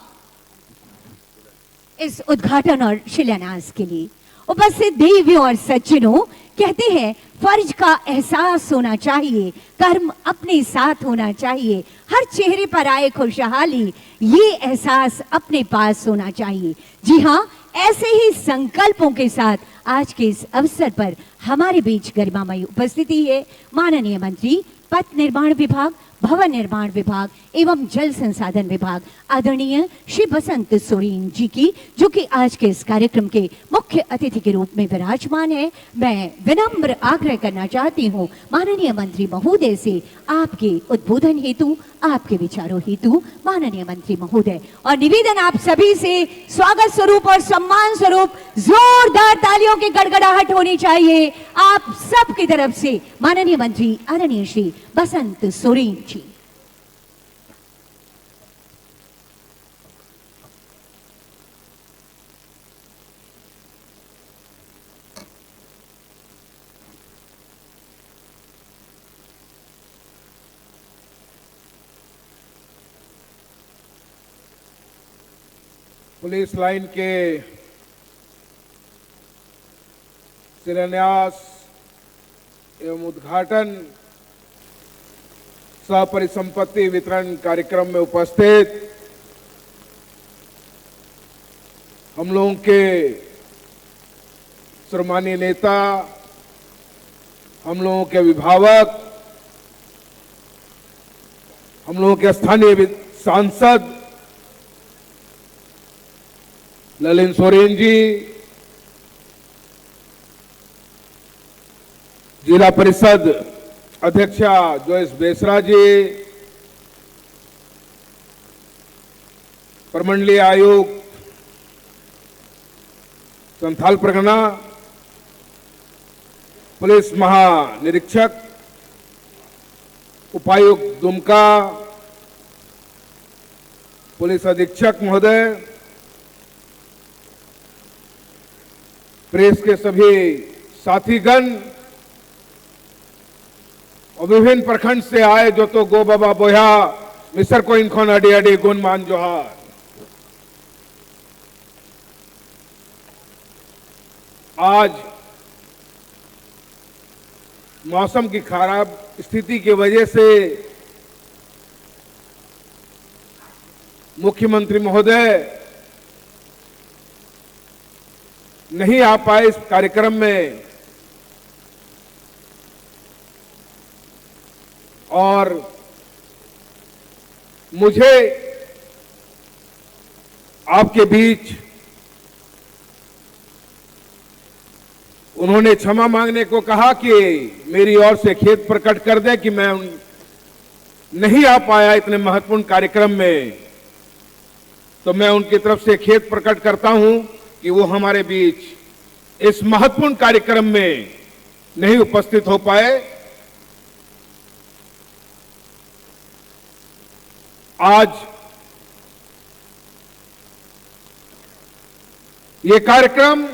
[SPEAKER 2] इस उद्घाटन और शिलान्यास के लिए। उपस्थित देवियों और सज्जनों, कहते हैं फर्ज का एहसास होना चाहिए, कर्म अपने साथ होना चाहिए, हर चेहरे पर आए खुशहाली, ये एहसास अपने पास होना चाहिए। जी हाँ, ऐसे ही संकल्पों के साथ आज के इस अवसर पर हमारे बीच गरिमामयी उपस्थिति है माननीय मंत्री पथ निर्माण विभाग, भवन निर्माण विभाग एवं जल संसाधन विभाग आदरणीय श्री बसंत सोरेन जी की, जो कि आज के इस कार्यक्रम के मुख्य अतिथि के रूप में विराजमान है। मैं विनम्र आग्रह करना चाहती हूँ माननीय मंत्री महोदय से आपके उद्बोधन हेतु, आपके विचारों हेतु माननीय मंत्री महोदय, और निवेदन आप सभी से स्वागत स्वरूप और सम्मान स्वरूप जोरदार तालियों की गड़गड़ाहट होनी चाहिए आप सबकी तरफ से माननीय मंत्री आदरणीय श्री बसंत सोरेन जी।
[SPEAKER 7] पुलिस लाइन के शिलान्यास एवं उद्घाटन सह परिसंपत्ति वितरण कार्यक्रम में उपस्थित हम लोगों के सम्मानीय नेता, हम लोगों के अभिभावक, हम लोगों के स्थानीय सांसद ललिन सोरेन जी, जिला परिषद अध्यक्षा जोयस बेसरा जी, प्रमंडलीय आयुक्त संथाल परगना, पुलिस महानिरीक्षक, उपायुक्त दुमका, पुलिस अधीक्षक महोदय, प्रेस के सभी साथीगण और विभिन्न प्रखंड से आए जो तो गो बाबा बोया मिसर को इनको अडी अडी गुण मान जोहार। आज मौसम की खराब स्थिति की वजह से मुख्यमंत्री महोदय नहीं आ पाए इस कार्यक्रम में, और मुझे आपके बीच उन्होंने क्षमा मांगने को कहा कि मेरी ओर से खेद प्रकट कर दें कि मैं नहीं आ पाया इतने महत्वपूर्ण कार्यक्रम में, तो मैं उनकी तरफ से खेद प्रकट करता हूं कि वो हमारे बीच इस महत्वपूर्ण कार्यक्रम में नहीं उपस्थित हो पाए। आज ये कार्यक्रम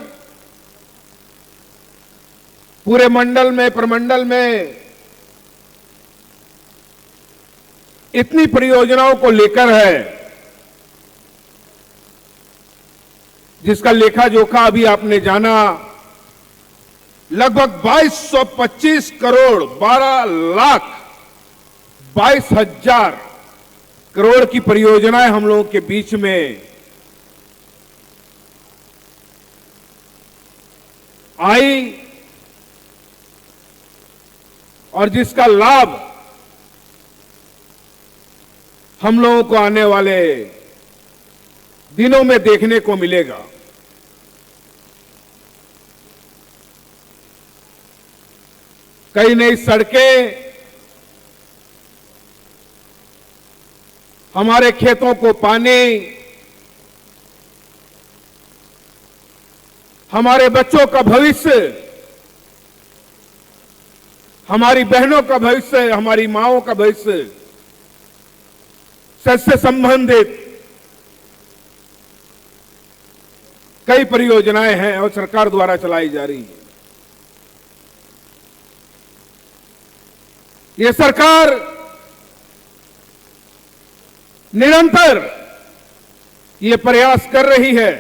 [SPEAKER 7] पूरे मंडल में, प्रमंडल में इतनी परियोजनाओं को लेकर है जिसका लेखा जोखा अभी आपने जाना। लगभग 2225 करोड़ 12,22,000 करोड़ की परियोजनाएं हम लोगों के बीच में आई और जिसका लाभ हम लोगों को आने वाले दिनों में देखने को मिलेगा। कई नई सड़कें हमारे खेतों को पानी, हमारे बच्चों का भविष्य, हमारी बहनों का भविष्य, हमारी माओं का भविष्य से संबंधित कई परियोजनाएं हैं और सरकार द्वारा चलाई जा रही है। ये सरकार निरंतर ये प्रयास कर रही है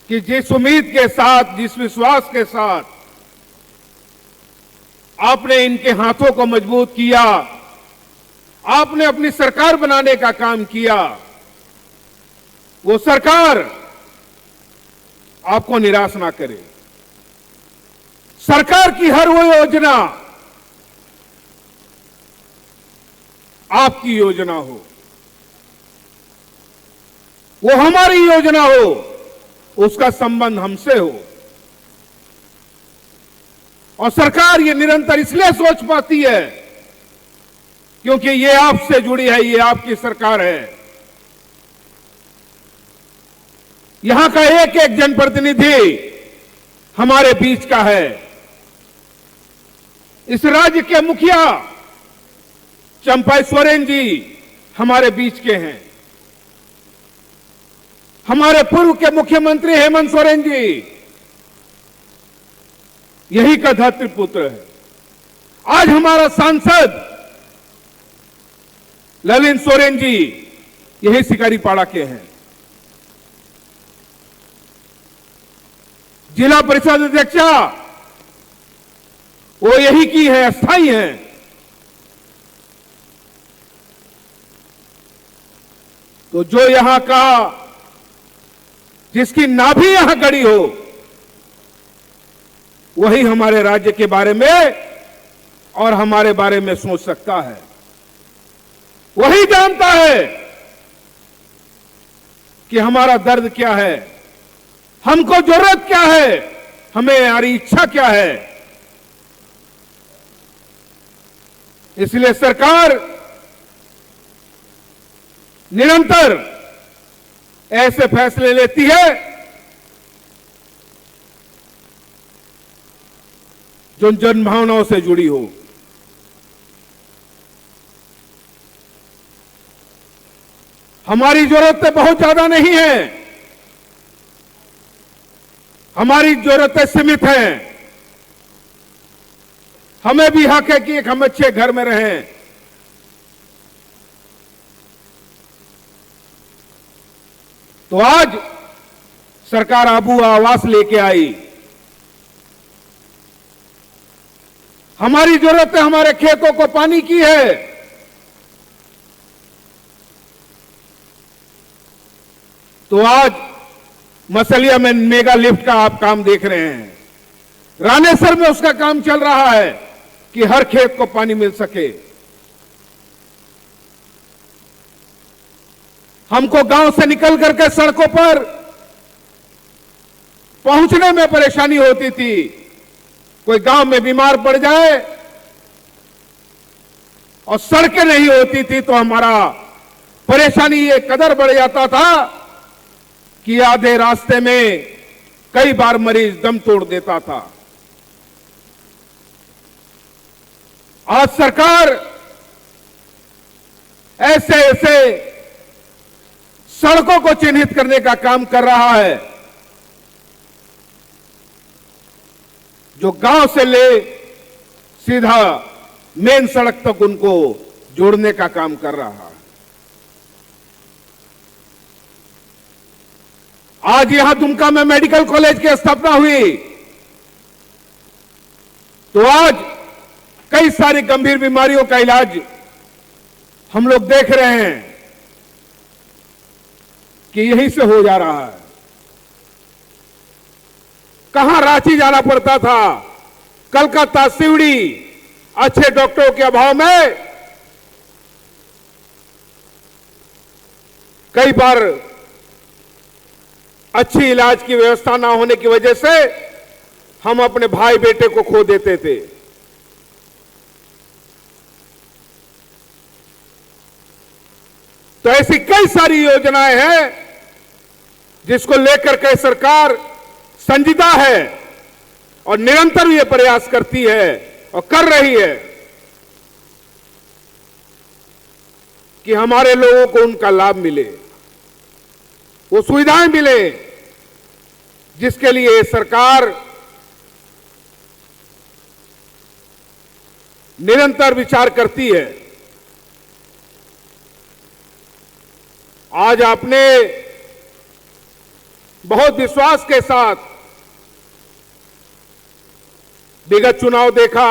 [SPEAKER 7] कि जिस उम्मीद के साथ, जिस विश्वास के साथ आपने इनके हाथों को मजबूत किया, आपने अपनी सरकार बनाने का काम किया, वो सरकार आपको निराश ना करे। सरकार की हर वो योजना आपकी योजना हो, वो हमारी योजना हो, उसका संबंध हमसे हो। और सरकार ये निरंतर इसलिए सोच पाती है क्योंकि ये आपसे जुड़ी है, ये आपकी सरकार है। यहां का एक एक जनप्रतिनिधि हमारे बीच का है। इस राज्य के मुखिया चंपाई सोरेन जी हमारे बीच के हैं। हमारे पूर्व के मुख्यमंत्री हेमंत सोरेन जी यही का धरती पुत्र है। आज हमारा सांसद ललिन सोरेन जी यही शिकारीपाड़ा के हैं। जिला परिषद अध्यक्षा वो यही की है, अस्थाई है। तो जो यहां का, जिसकी नाभि यहां गड़ी हो, वही हमारे राज्य के बारे में और हमारे बारे में सोच सकता है। वही जानता है कि हमारा दर्द क्या है, हमको जरूरत क्या है, हमें हमारी इच्छा क्या है। इसलिए सरकार निरंतर ऐसे फैसले लेती है जो जन भावनाओं से जुड़ी हो। हमारी जरूरतें बहुत ज्यादा नहीं है, हमारी जरूरतें सीमित हैं। हमें भी हक है कि एक हम अच्छे घर में रहें। तो आज सरकार आबू आवास लेके आई। हमारी जरूरतें हमारे खेतों को पानी की है। तो आज मसलिया में मेगा लिफ्ट का आप काम देख रहे हैं। रानेसर में उसका काम चल रहा है कि हर खेत को पानी मिल सके। हमको गांव से निकल करके सड़कों पर पहुंचने में परेशानी होती थी। कोई गांव में बीमार पड़ जाए और सड़कें नहीं होती थी तो हमारा परेशानी ये कदर बढ़ जाता था कि आधे रास्ते में कई बार मरीज दम तोड़ देता था। आज सरकार ऐसे ऐसे सड़कों को चिन्हित करने का काम कर रहा है जो गांव से ले सीधा मेन सड़क तक उनको जोड़ने का काम कर रहा है। आज यहां दुमका में मेडिकल कॉलेज की स्थापना हुई तो आज कई सारी गंभीर बीमारियों का इलाज हम लोग देख रहे हैं कि यहीं से हो जा रहा है। कहां रांची जाना पड़ता था, कलकत्ता, सिवड़ी, अच्छे डॉक्टरों के अभाव में कई बार अच्छी इलाज की व्यवस्था ना होने की वजह से हम अपने भाई बेटे को खो देते थे। तो ऐसी कई सारी योजनाएं हैं जिसको लेकर के सरकार संजीदा है और निरंतर ये प्रयास करती है और कर रही है कि हमारे लोगों को उनका लाभ मिले, वो सुविधाएं मिले जिसके लिए सरकार निरंतर विचार करती है। आज आपने बहुत विश्वास के साथ विगत चुनाव देखा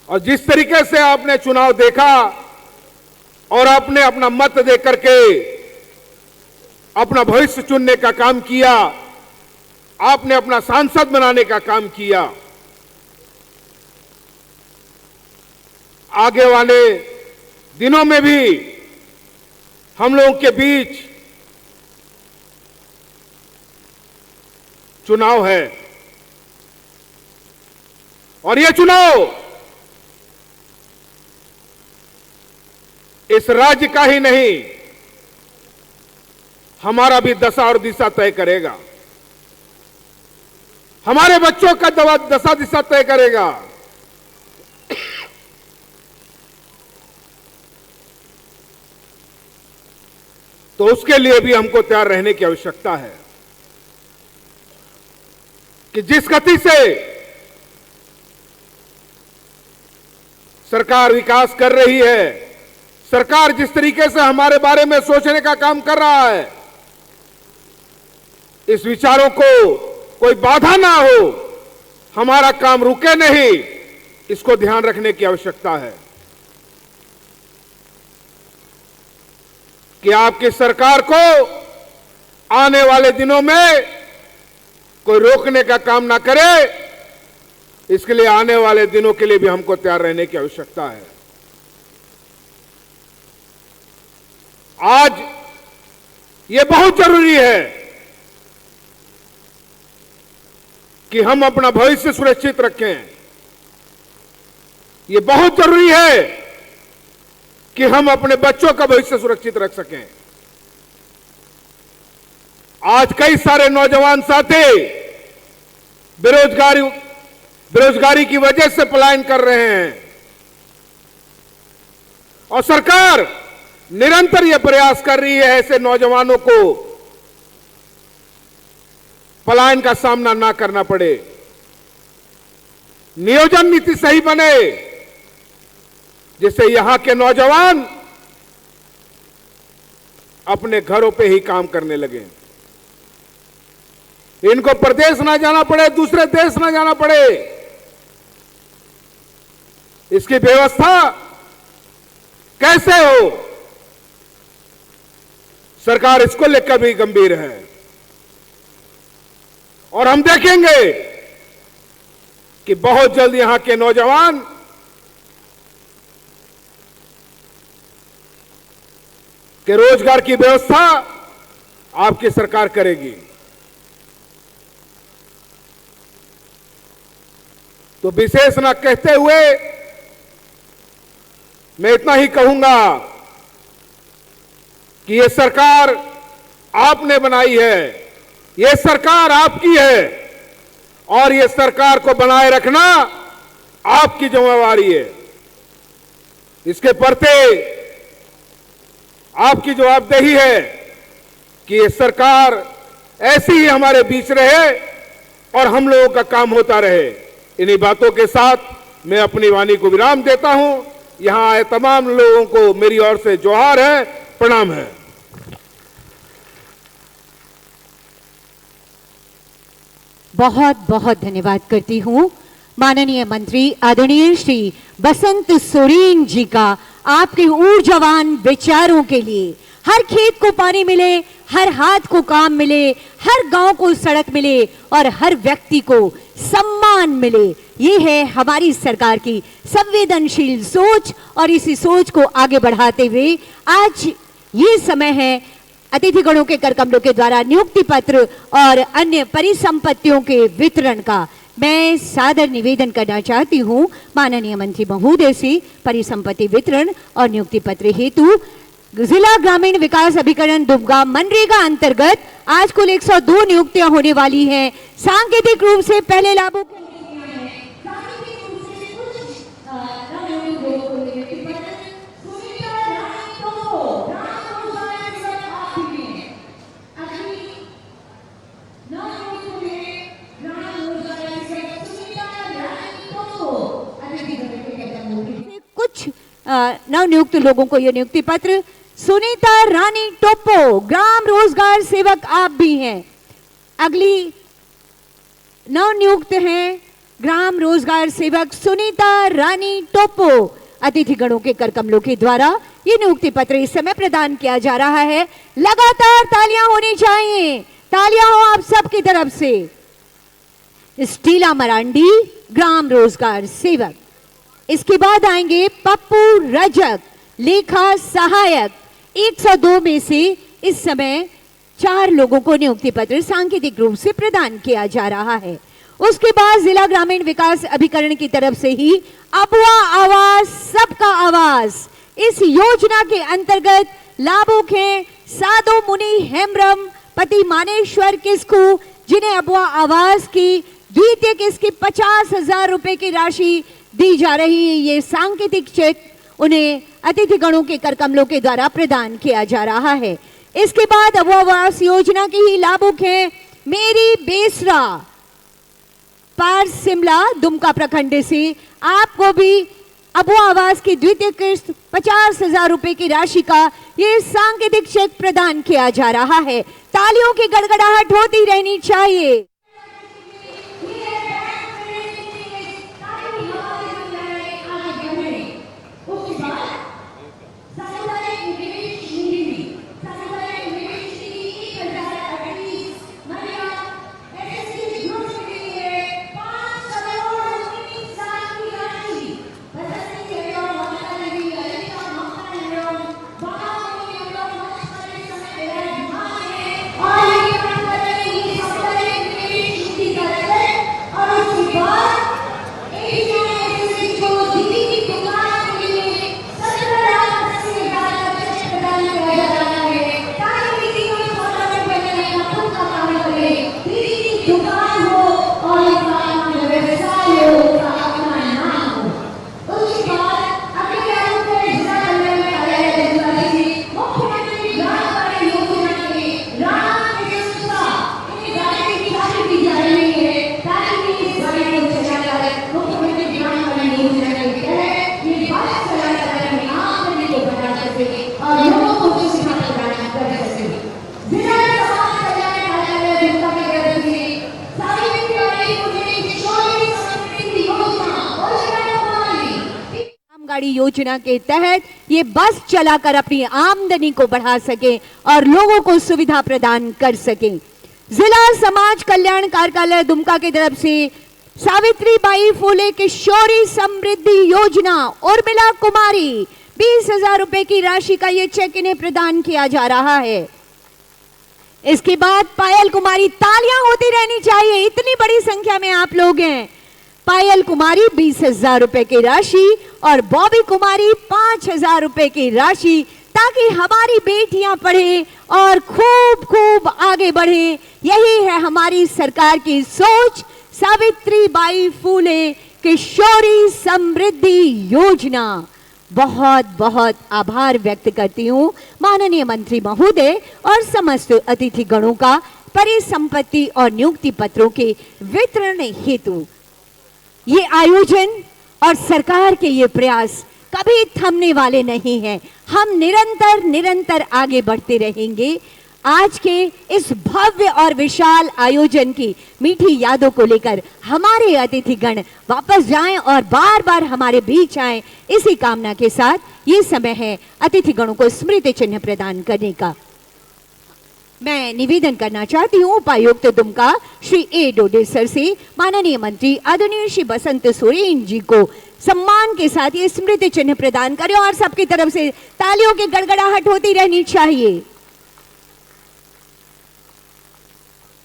[SPEAKER 7] और जिस तरीके से आपने चुनाव देखा और आपने अपना मत देकर के अपना भविष्य चुनने का काम किया, आपने अपना सांसद बनाने का काम किया। आगे वाले दिनों में भी हम लोगों के बीच चुनाव है और यह चुनाव इस राज्य का ही नहीं, हमारा भी दशा और दिशा तय करेगा, हमारे बच्चों का दशा दिशा तय करेगा। तो उसके लिए भी हमको तैयार रहने की आवश्यकता है कि जिस गति से सरकार विकास कर रही है, सरकार जिस तरीके से हमारे बारे में सोचने का काम कर रहा है, इस विचारों को कोई बाधा ना हो, हमारा काम रुके नहीं, इसको ध्यान रखने की आवश्यकता है कि आपकी सरकार को आने वाले दिनों में कोई रोकने का काम ना करे। इसके लिए आने वाले दिनों के लिए भी हमको तैयार रहने की आवश्यकता है। आज ये बहुत जरूरी है कि हम अपना भविष्य सुरक्षित रखें। ये बहुत जरूरी है कि हम अपने बच्चों का भविष्य सुरक्षित रख सकें। आज कई सारे नौजवान साथी बेरोजगारी की वजह से पलायन कर रहे हैं और सरकार निरंतर यह प्रयास कर रही है ऐसे नौजवानों को पलायन का सामना ना करना पड़े। नियोजन नीति सही बने जिससे यहां के नौजवान अपने घरों पे ही काम करने लगे, इनको प्रदेश ना जाना पड़े, दूसरे देश ना जाना पड़े। इसकी व्यवस्था कैसे हो, सरकार इसको लेकर भी गंभीर है और हम देखेंगे कि बहुत जल्द यहां के नौजवान के रोजगार की व्यवस्था आपकी सरकार करेगी। तो विशेष ना कहते हुए मैं इतना ही कहूंगा कि ये सरकार आपने बनाई है, ये सरकार आपकी है और ये सरकार को बनाए रखना आपकी जिम्मेवारी है। इसके प्रति आपकी जवाबदेही है कि ये सरकार ऐसी ही हमारे बीच रहे और हम लोगों का काम होता रहे। इन्हीं बातों के साथ मैं अपनी वाणी को विराम देता हूं। यहां आए तमाम लोगों को मेरी ओर से जोहार है, प्रणाम है।
[SPEAKER 2] बहुत बहुत धन्यवाद करती हूँ माननीय मंत्री आदरणीय श्री बसंत सोरेन जी का आपके ऊर्जावान विचारों के लिए। हर खेत को पानी मिले, हर हाथ को काम मिले, हर गांव को सड़क मिले और हर व्यक्ति को सम्मान मिले, ये है हमारी सरकार की संवेदनशील सोच। और इसी सोच को आगे बढ़ाते हुए आज ये समय है अतिथिगणों के करकमलों के द्वारा नियुक्ति पत्र और अन्य परिसंपत्तियों के वितरण का। मैं सादर निवेदन करना चाहती हूँ माननीय मंत्री महोदय से परिसंपत्ति वितरण और नियुक्ति पत्र हेतु जिला ग्रामीण विकास अभिकरण दुमका मनरेगा अंतर्गत आज कुल 102 नियुक्तियां होने वाली हैं। सांकेतिक रूप से पहले लाभों के कुछ नवनियुक्त लोगों को यह नियुक्ति पत्र। सुनीता रानी टोप्पो ग्राम रोजगार सेवक आप भी हैं। अगली नवनियुक्त हैं ग्राम रोजगार सेवक सुनीता रानी टोप्पो। अतिथिगणों के करकमलों के द्वारा ये नियुक्ति पत्र इस समय प्रदान किया जा रहा है। लगातार तालियां होनी चाहिए, तालियां हो आप सबकी तरफ से। स्टीला मरांडी ग्राम रोजगार सेवक। इसके बाद आएंगे पप्पू रजक लेखा सहायक। 102 में से इस समय 4 लोगों को नियुक्ति पत्र सांकेतिक रूप से प्रदान किया जा रहा है। उसके बाद जिला ग्रामीण विकास अभिकरण की तरफ से ही अबुआ आवास सबका आवास, इस योजना के अंतर्गत लाभुक हैं साधु मुनि हेमब्रम पति मानेश्वर किस्कू, जिन्हें अबुआ आवास की द्वितीय किस्त की 50,000 रुपए की राशि दी जा रही है। ये सांकेतिक चेक उन्हें अतिथिगणों के करकमलों के द्वारा प्रदान किया जा रहा है। इसके बाद अबुआ आवास योजना की ही लाभुक है मेरी बेसरा पार शिमला दुमका प्रखंड से। आपको भी अबू आवास की द्वितीय किस्त 50,000 रुपए की राशि का ये सांकेतिक चेक प्रदान किया जा रहा है। तालियों की गड़गड़ाहट होती रहनी चाहिए। गाड़ी योजना के तहत ये बस चलाकर अपनी आमदनी को बढ़ा सके और लोगों को सुविधा प्रदान कर सके। जिला समाज कल्याण कार्यालय दुमका की तरफ से सावित्रीबाई फुले किशोरी समृद्धि योजना उर्मिला कुमारी 20,000 रुपए की राशि का ये चेक इन्हें प्रदान किया जा रहा है। इसके बाद पायल कुमारी, तालियां होती रहनी चाहिए, इतनी बड़ी संख्या में आप लोग हैं। पायल कुमारी 20,000 रुपए की राशि और बॉबी कुमारी 5,000 रुपए की राशि, ताकि हमारी बेटियां पढ़े और खूब खूब आगे बढ़े। यही है हमारी सरकार की सोच। सावित्रीबाई फुले किशोरी समृद्धि योजना। बहुत बहुत आभार व्यक्त करती हूँ माननीय मंत्री महोदय और समस्त अतिथि गणों का परिसंपत्ति और नियुक्ति पत्रों के वितरण हेतु। ये आयोजन और सरकार के ये प्रयास कभी थमने वाले नहीं हैं। हम निरंतर आगे बढ़ते रहेंगे। आज के इस भव्य और विशाल आयोजन की मीठी यादों को लेकर हमारे अतिथिगण वापस जाएं और बार बार हमारे बीच आएं, इसी कामना के साथ ये समय है अतिथिगणों को स्मृति चिन्ह प्रदान करने का। मैं निवेदन करना चाहती हूँ उपायुक्त दुमका श्री ए डोडे सर से माननीय मंत्री आदरणीय श्री बसंत सोरेन जी को सम्मान के साथ ये स्मृति चिन्ह प्रदान करें और सबकी तरफ से तालियों की गड़गड़ाहट होती रहनी चाहिए।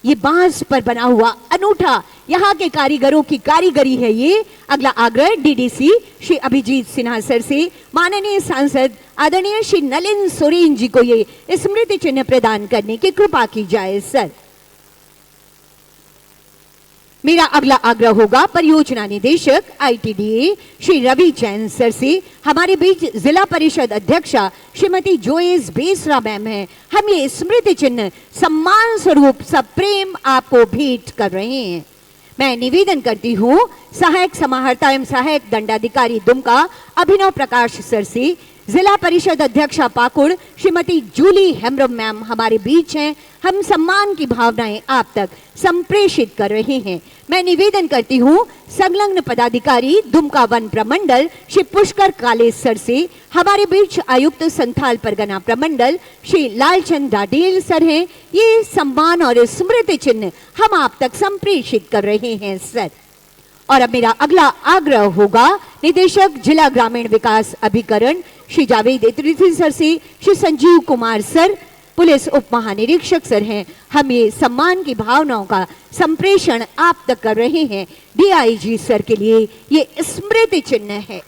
[SPEAKER 2] ये बांस पर बना हुआ अनूठा यहाँ के कारीगरों की कारीगरी है ये। अगला आग्रह डीडीसी श्री अभिजीत सिन्हा सर से माननीय सांसद आदरणीय श्री नलिन सोरेन जी को ये स्मृति चिन्ह प्रदान करने की कृपा की जाए। सर, मेरा अगला आग्रह होगा परियोजना निदेशक आईटीडीए श्री रवि जैन सर से। हमारे बीच जिला परिषद अध्यक्षा श्रीमती जोएस बेसरा मैम है। हम ये स्मृति चिन्ह सम्मान स्वरूप सब प्रेम आपको भेंट कर रहे हैं। मैं निवेदन करती हूँ सहायक समाहर्ता एवं सहायक दंडाधिकारी दुमका अभिनव प्रकाश सर से। जिला परिषद अध्यक्षा पाकुड़ श्रीमती जूली हेम्ब्रम मैम हमारे बीच हैं। हम सम्मान की भावनाएं आप तक संप्रेषित कर रहे हैं। मैं निवेदन करती हूँ संलग्न पदाधिकारी दुमका वन प्रमंडल श्री पुष्कर काले सर से। हमारे बीच आयुक्त संथाल परगना प्रमंडल श्री लालचंद डाडेल सर हैं। ये सम्मान और स्मृति चिन्ह हम आप तक संप्रेषित कर रहे हैं सर। और अब मेरा अगला आग्रह होगा निदेशक जिला ग्रामीण विकास अभिकरण श्री जावेद इतरिथी सर से। श्री संजीव कुमार सर पुलिस उप महानिरीक्षक सर हैं। हम ये सम्मान की भावनाओं का संप्रेषण आप तक कर रहे हैं। डीआईजी सर के लिए ये स्मृति चिन्ह है।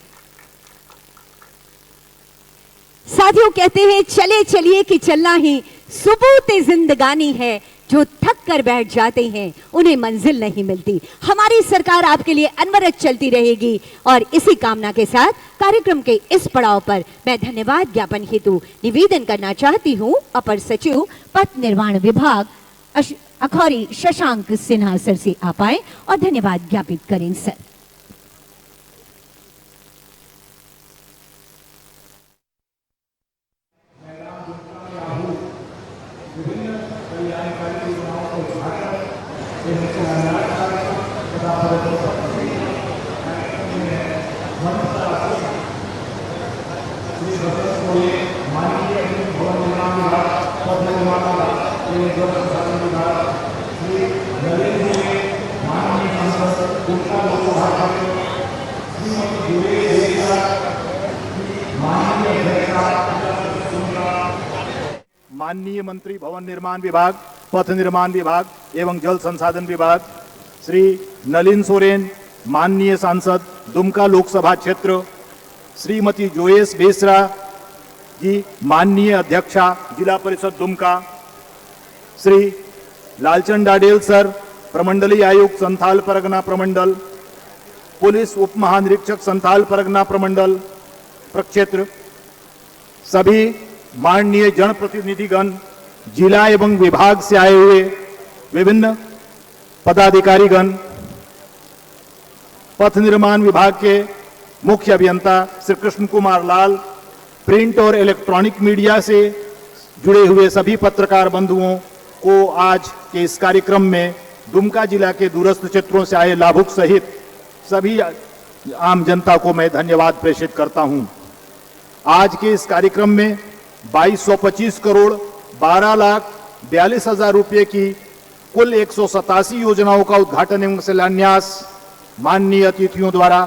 [SPEAKER 2] साथियों, कहते हैं चले चलिए कि चलना ही सबूत जिंदगानी है। जो थक कर बैठ जाते हैं उन्हें मंजिल नहीं मिलती। हमारी सरकार आपके लिए अनवरत चलती रहेगी। और इसी कामना के साथ कार्यक्रम के इस पड़ाव पर मैं धन्यवाद ज्ञापन हेतु निवेदन करना चाहती हूं अपर सचिव पथ निर्माण विभाग अखौरी शशांक सिन्हा सर से आप आए और धन्यवाद ज्ञापित करें सर।
[SPEAKER 8] माननीय मंत्री भवन निर्माण विभाग, पथ निर्माण विभाग एवं जल संसाधन विभाग श्री नलिन सोरेन, माननीय सांसद दुमका लोकसभा क्षेत्र श्रीमती जोयस बेसरा जी, माननीय अध्यक्षा जिला परिषद दुमका श्री लालचंद डाडेल सर, प्रमंडलीय आयुक्त संथाल परगना प्रमंडल, पुलिस उप महानिरीक्षक संथाल परगना प्रमंडल प्रक्षेत्र, सभी माननीय जनप्रतिनिधिगण, जिला एवं विभाग से आए हुए विभिन्न पदाधिकारीगण, पथ निर्माण विभाग के मुख्य अभियंता श्री कृष्ण कुमार लाल, प्रिंट और इलेक्ट्रॉनिक मीडिया से जुड़े हुए सभी पत्रकार बंधुओं को आज के इस कार्यक्रम में दुमका जिला के दूरस्थ क्षेत्रों से आए लाभुक सहित सभी आम जनता को मैं धन्यवाद प्रेषित करता हूं। आज के इस कार्यक्रम में 2225 करोड़ 12,42,000 रुपये की कुल 187 योजनाओं का उद्घाटन एवं शिलान्यास माननीय अतिथियों द्वारा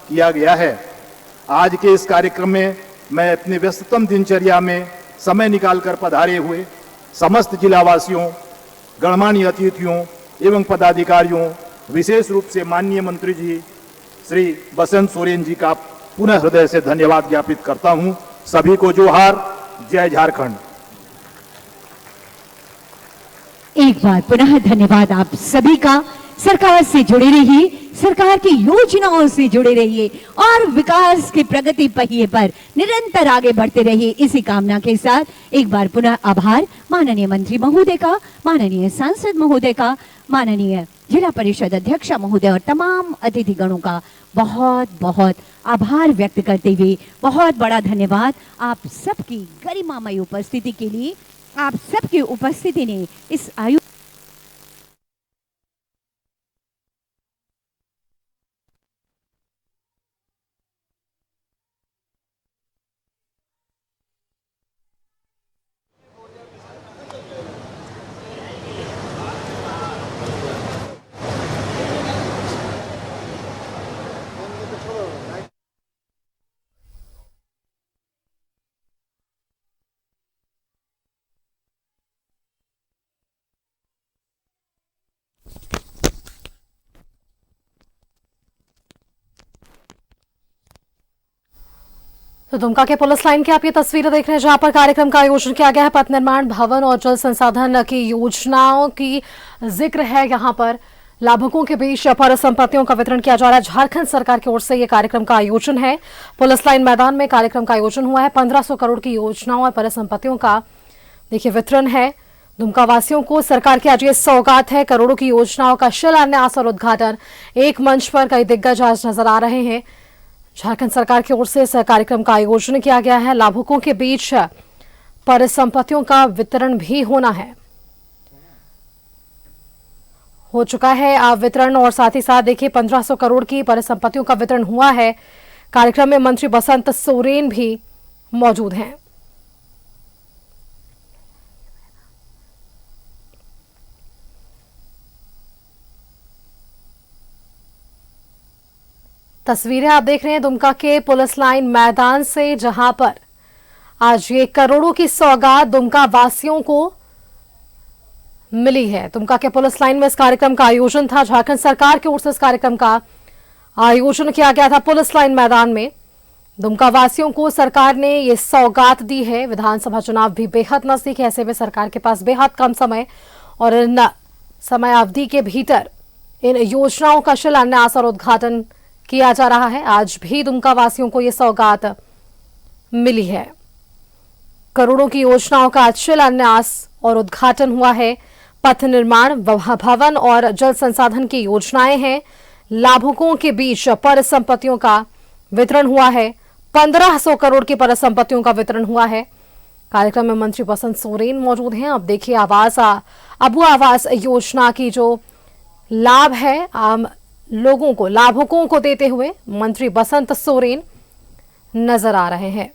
[SPEAKER 8] किया गया है। आज के इस कार्यक्रम में मैं अपने व्यस्ततम दिनचर्या में समय निकालकर पधारे हुए समस्त जिलावासियों, गणमान्य अतिथियों एवं पदाधिकारियों, विशेष रूप से माननीय मंत्री जी श्री बसंत सोरेन जी का पुनः हृदय से धन्यवाद ज्ञापित करता हूं। सभी को जोहार, जय झारखंड।
[SPEAKER 2] एक बार पुनः धन्यवाद आप सभी का। सरकार से जुड़े रहिए, सरकार की योजनाओं से जुड़े रहिए और विकास की प्रगति पहिए पर निरंतर आगे बढ़ते रहिए, इसी कामना के साथ एक बार पुनः आभार माननीय मंत्री महोदय का, माननीय सांसद महोदय का, माननीय जिला परिषद अध्यक्षा महोदय और तमाम अतिथिगणों का बहुत बहुत आभार व्यक्त करते हुए बहुत बड़ा धन्यवाद आप सबकी गरिमामय उपस्थिति के लिए। आप सबकी उपस्थिति ने इस आयु
[SPEAKER 9] तो दुमका के पुलिस लाइन की आप ये तस्वीरें देख रहे हैं, जहां पर कार्यक्रम का आयोजन किया गया है। पथ निर्माण, भवन और जल संसाधन की योजनाओं की जिक्र है। यहां पर लाभुकों के बीच परिसंपत्तियों का वितरण किया जा रहा है। झारखंड सरकार की ओर से ये कार्यक्रम का आयोजन है। पुलिस लाइन मैदान में कार्यक्रम का आयोजन हुआ है। 1500 करोड़ की योजनाओं और परिसंपत्तियों का देखिए वितरण है। दुमका वासियों को सरकार की आज ये सौगात है। करोड़ों की योजनाओं का शिलान्यास और उद्घाटन एक मंच पर कई दिग्गज आज नजर आ रहे हैं। झारखंड सरकार की ओर से इस कार्यक्रम का आयोजन किया गया है। लाभुकों के बीच परिसंपत्तियों का वितरण भी होना है, हो चुका है वितरण और साथ ही साथ देखिए 1500 करोड़ की परिसंपत्तियों का वितरण हुआ है। कार्यक्रम में मंत्री बसंत सोरेन भी मौजूद हैं। तस्वीरें आप देख रहे हैं दुमका के पुलिस लाइन मैदान से, जहां पर आज ये करोड़ों की सौगात दुमका वासियों को मिली है। दुमका के पुलिस लाइन में इस कार्यक्रम का आयोजन था। झारखंड सरकार की ओर से इस कार्यक्रम का आयोजन किया गया था पुलिस लाइन मैदान में। दुमका वासियों को सरकार ने ये सौगात दी है। विधानसभा चुनाव भी बेहद नजदीक है, ऐसे में सरकार के पास बेहद कम समय और इन समय अवधि के भीतर इन योजनाओं का शिलान्यास और उद्घाटन किया जा रहा है। आज भी दुमका वासियों को ये सौगात मिली है। करोड़ों की योजनाओं का आज शिलान्यास और उद्घाटन हुआ है। पथ निर्माण, भवन और जल संसाधन की योजनाएं हैं। लाभुकों के बीच परिसंपत्तियों का वितरण हुआ है। 1500 करोड़ की परिसंपत्तियों का वितरण हुआ है। कार्यक्रम में मंत्री बसंत सोरेन मौजूद हैं। अब देखिए अबू आवास योजना की जो लाभ है आम लोगों को, लाभुकों को देते हुए मंत्री बसंत सोरेन नजर आ रहे हैं।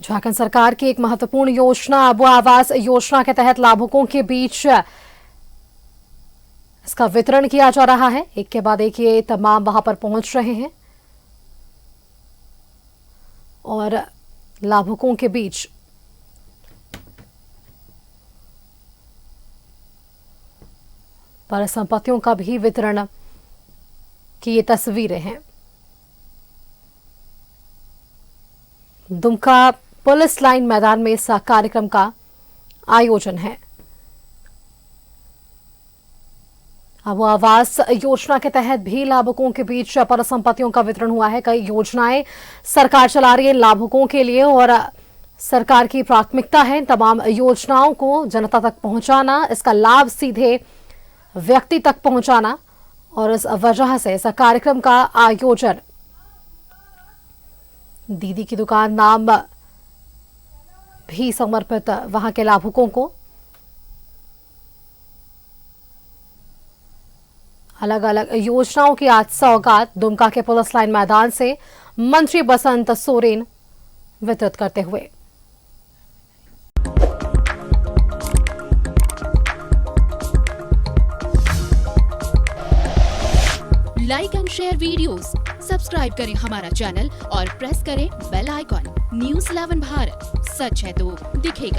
[SPEAKER 9] झारखंड सरकार की एक महत्वपूर्ण योजना आबू आवास योजना के तहत लाभुकों के बीच इसका वितरण किया जा रहा है। एक के बाद एक ये तमाम वहां पर पहुंच रहे हैं और लाभुकों के बीच परिसंपत्तियों का भी वितरण की ये तस्वीरें हैं। दुमका पुलिस लाइन मैदान में इस कार्यक्रम का आयोजन है। अब आवास योजना के तहत भी लाभुकों के बीच परिसंपत्तियों का वितरण हुआ है। कई योजनाएं सरकार चला रही है लाभुकों के लिए और सरकार की प्राथमिकता है तमाम योजनाओं को जनता तक पहुंचाना, इसका लाभ सीधे व्यक्ति तक पहुंचाना और इस वजह से इस कार्यक्रम का आयोजन दीदी की दुकान नाम भी समर्पित वहां के लाभुकों को अलग अलग योजनाओं की आज सौगात दुमका के पुलिस लाइन मैदान से मंत्री बसंत सोरेन वितरित करते हुए।
[SPEAKER 10] Like and share videos, subscribe करें हमारा चैनल और प्रेस करें बेल आइकॉन। न्यूज़ 11 भारत, सच है तो दिखेगा।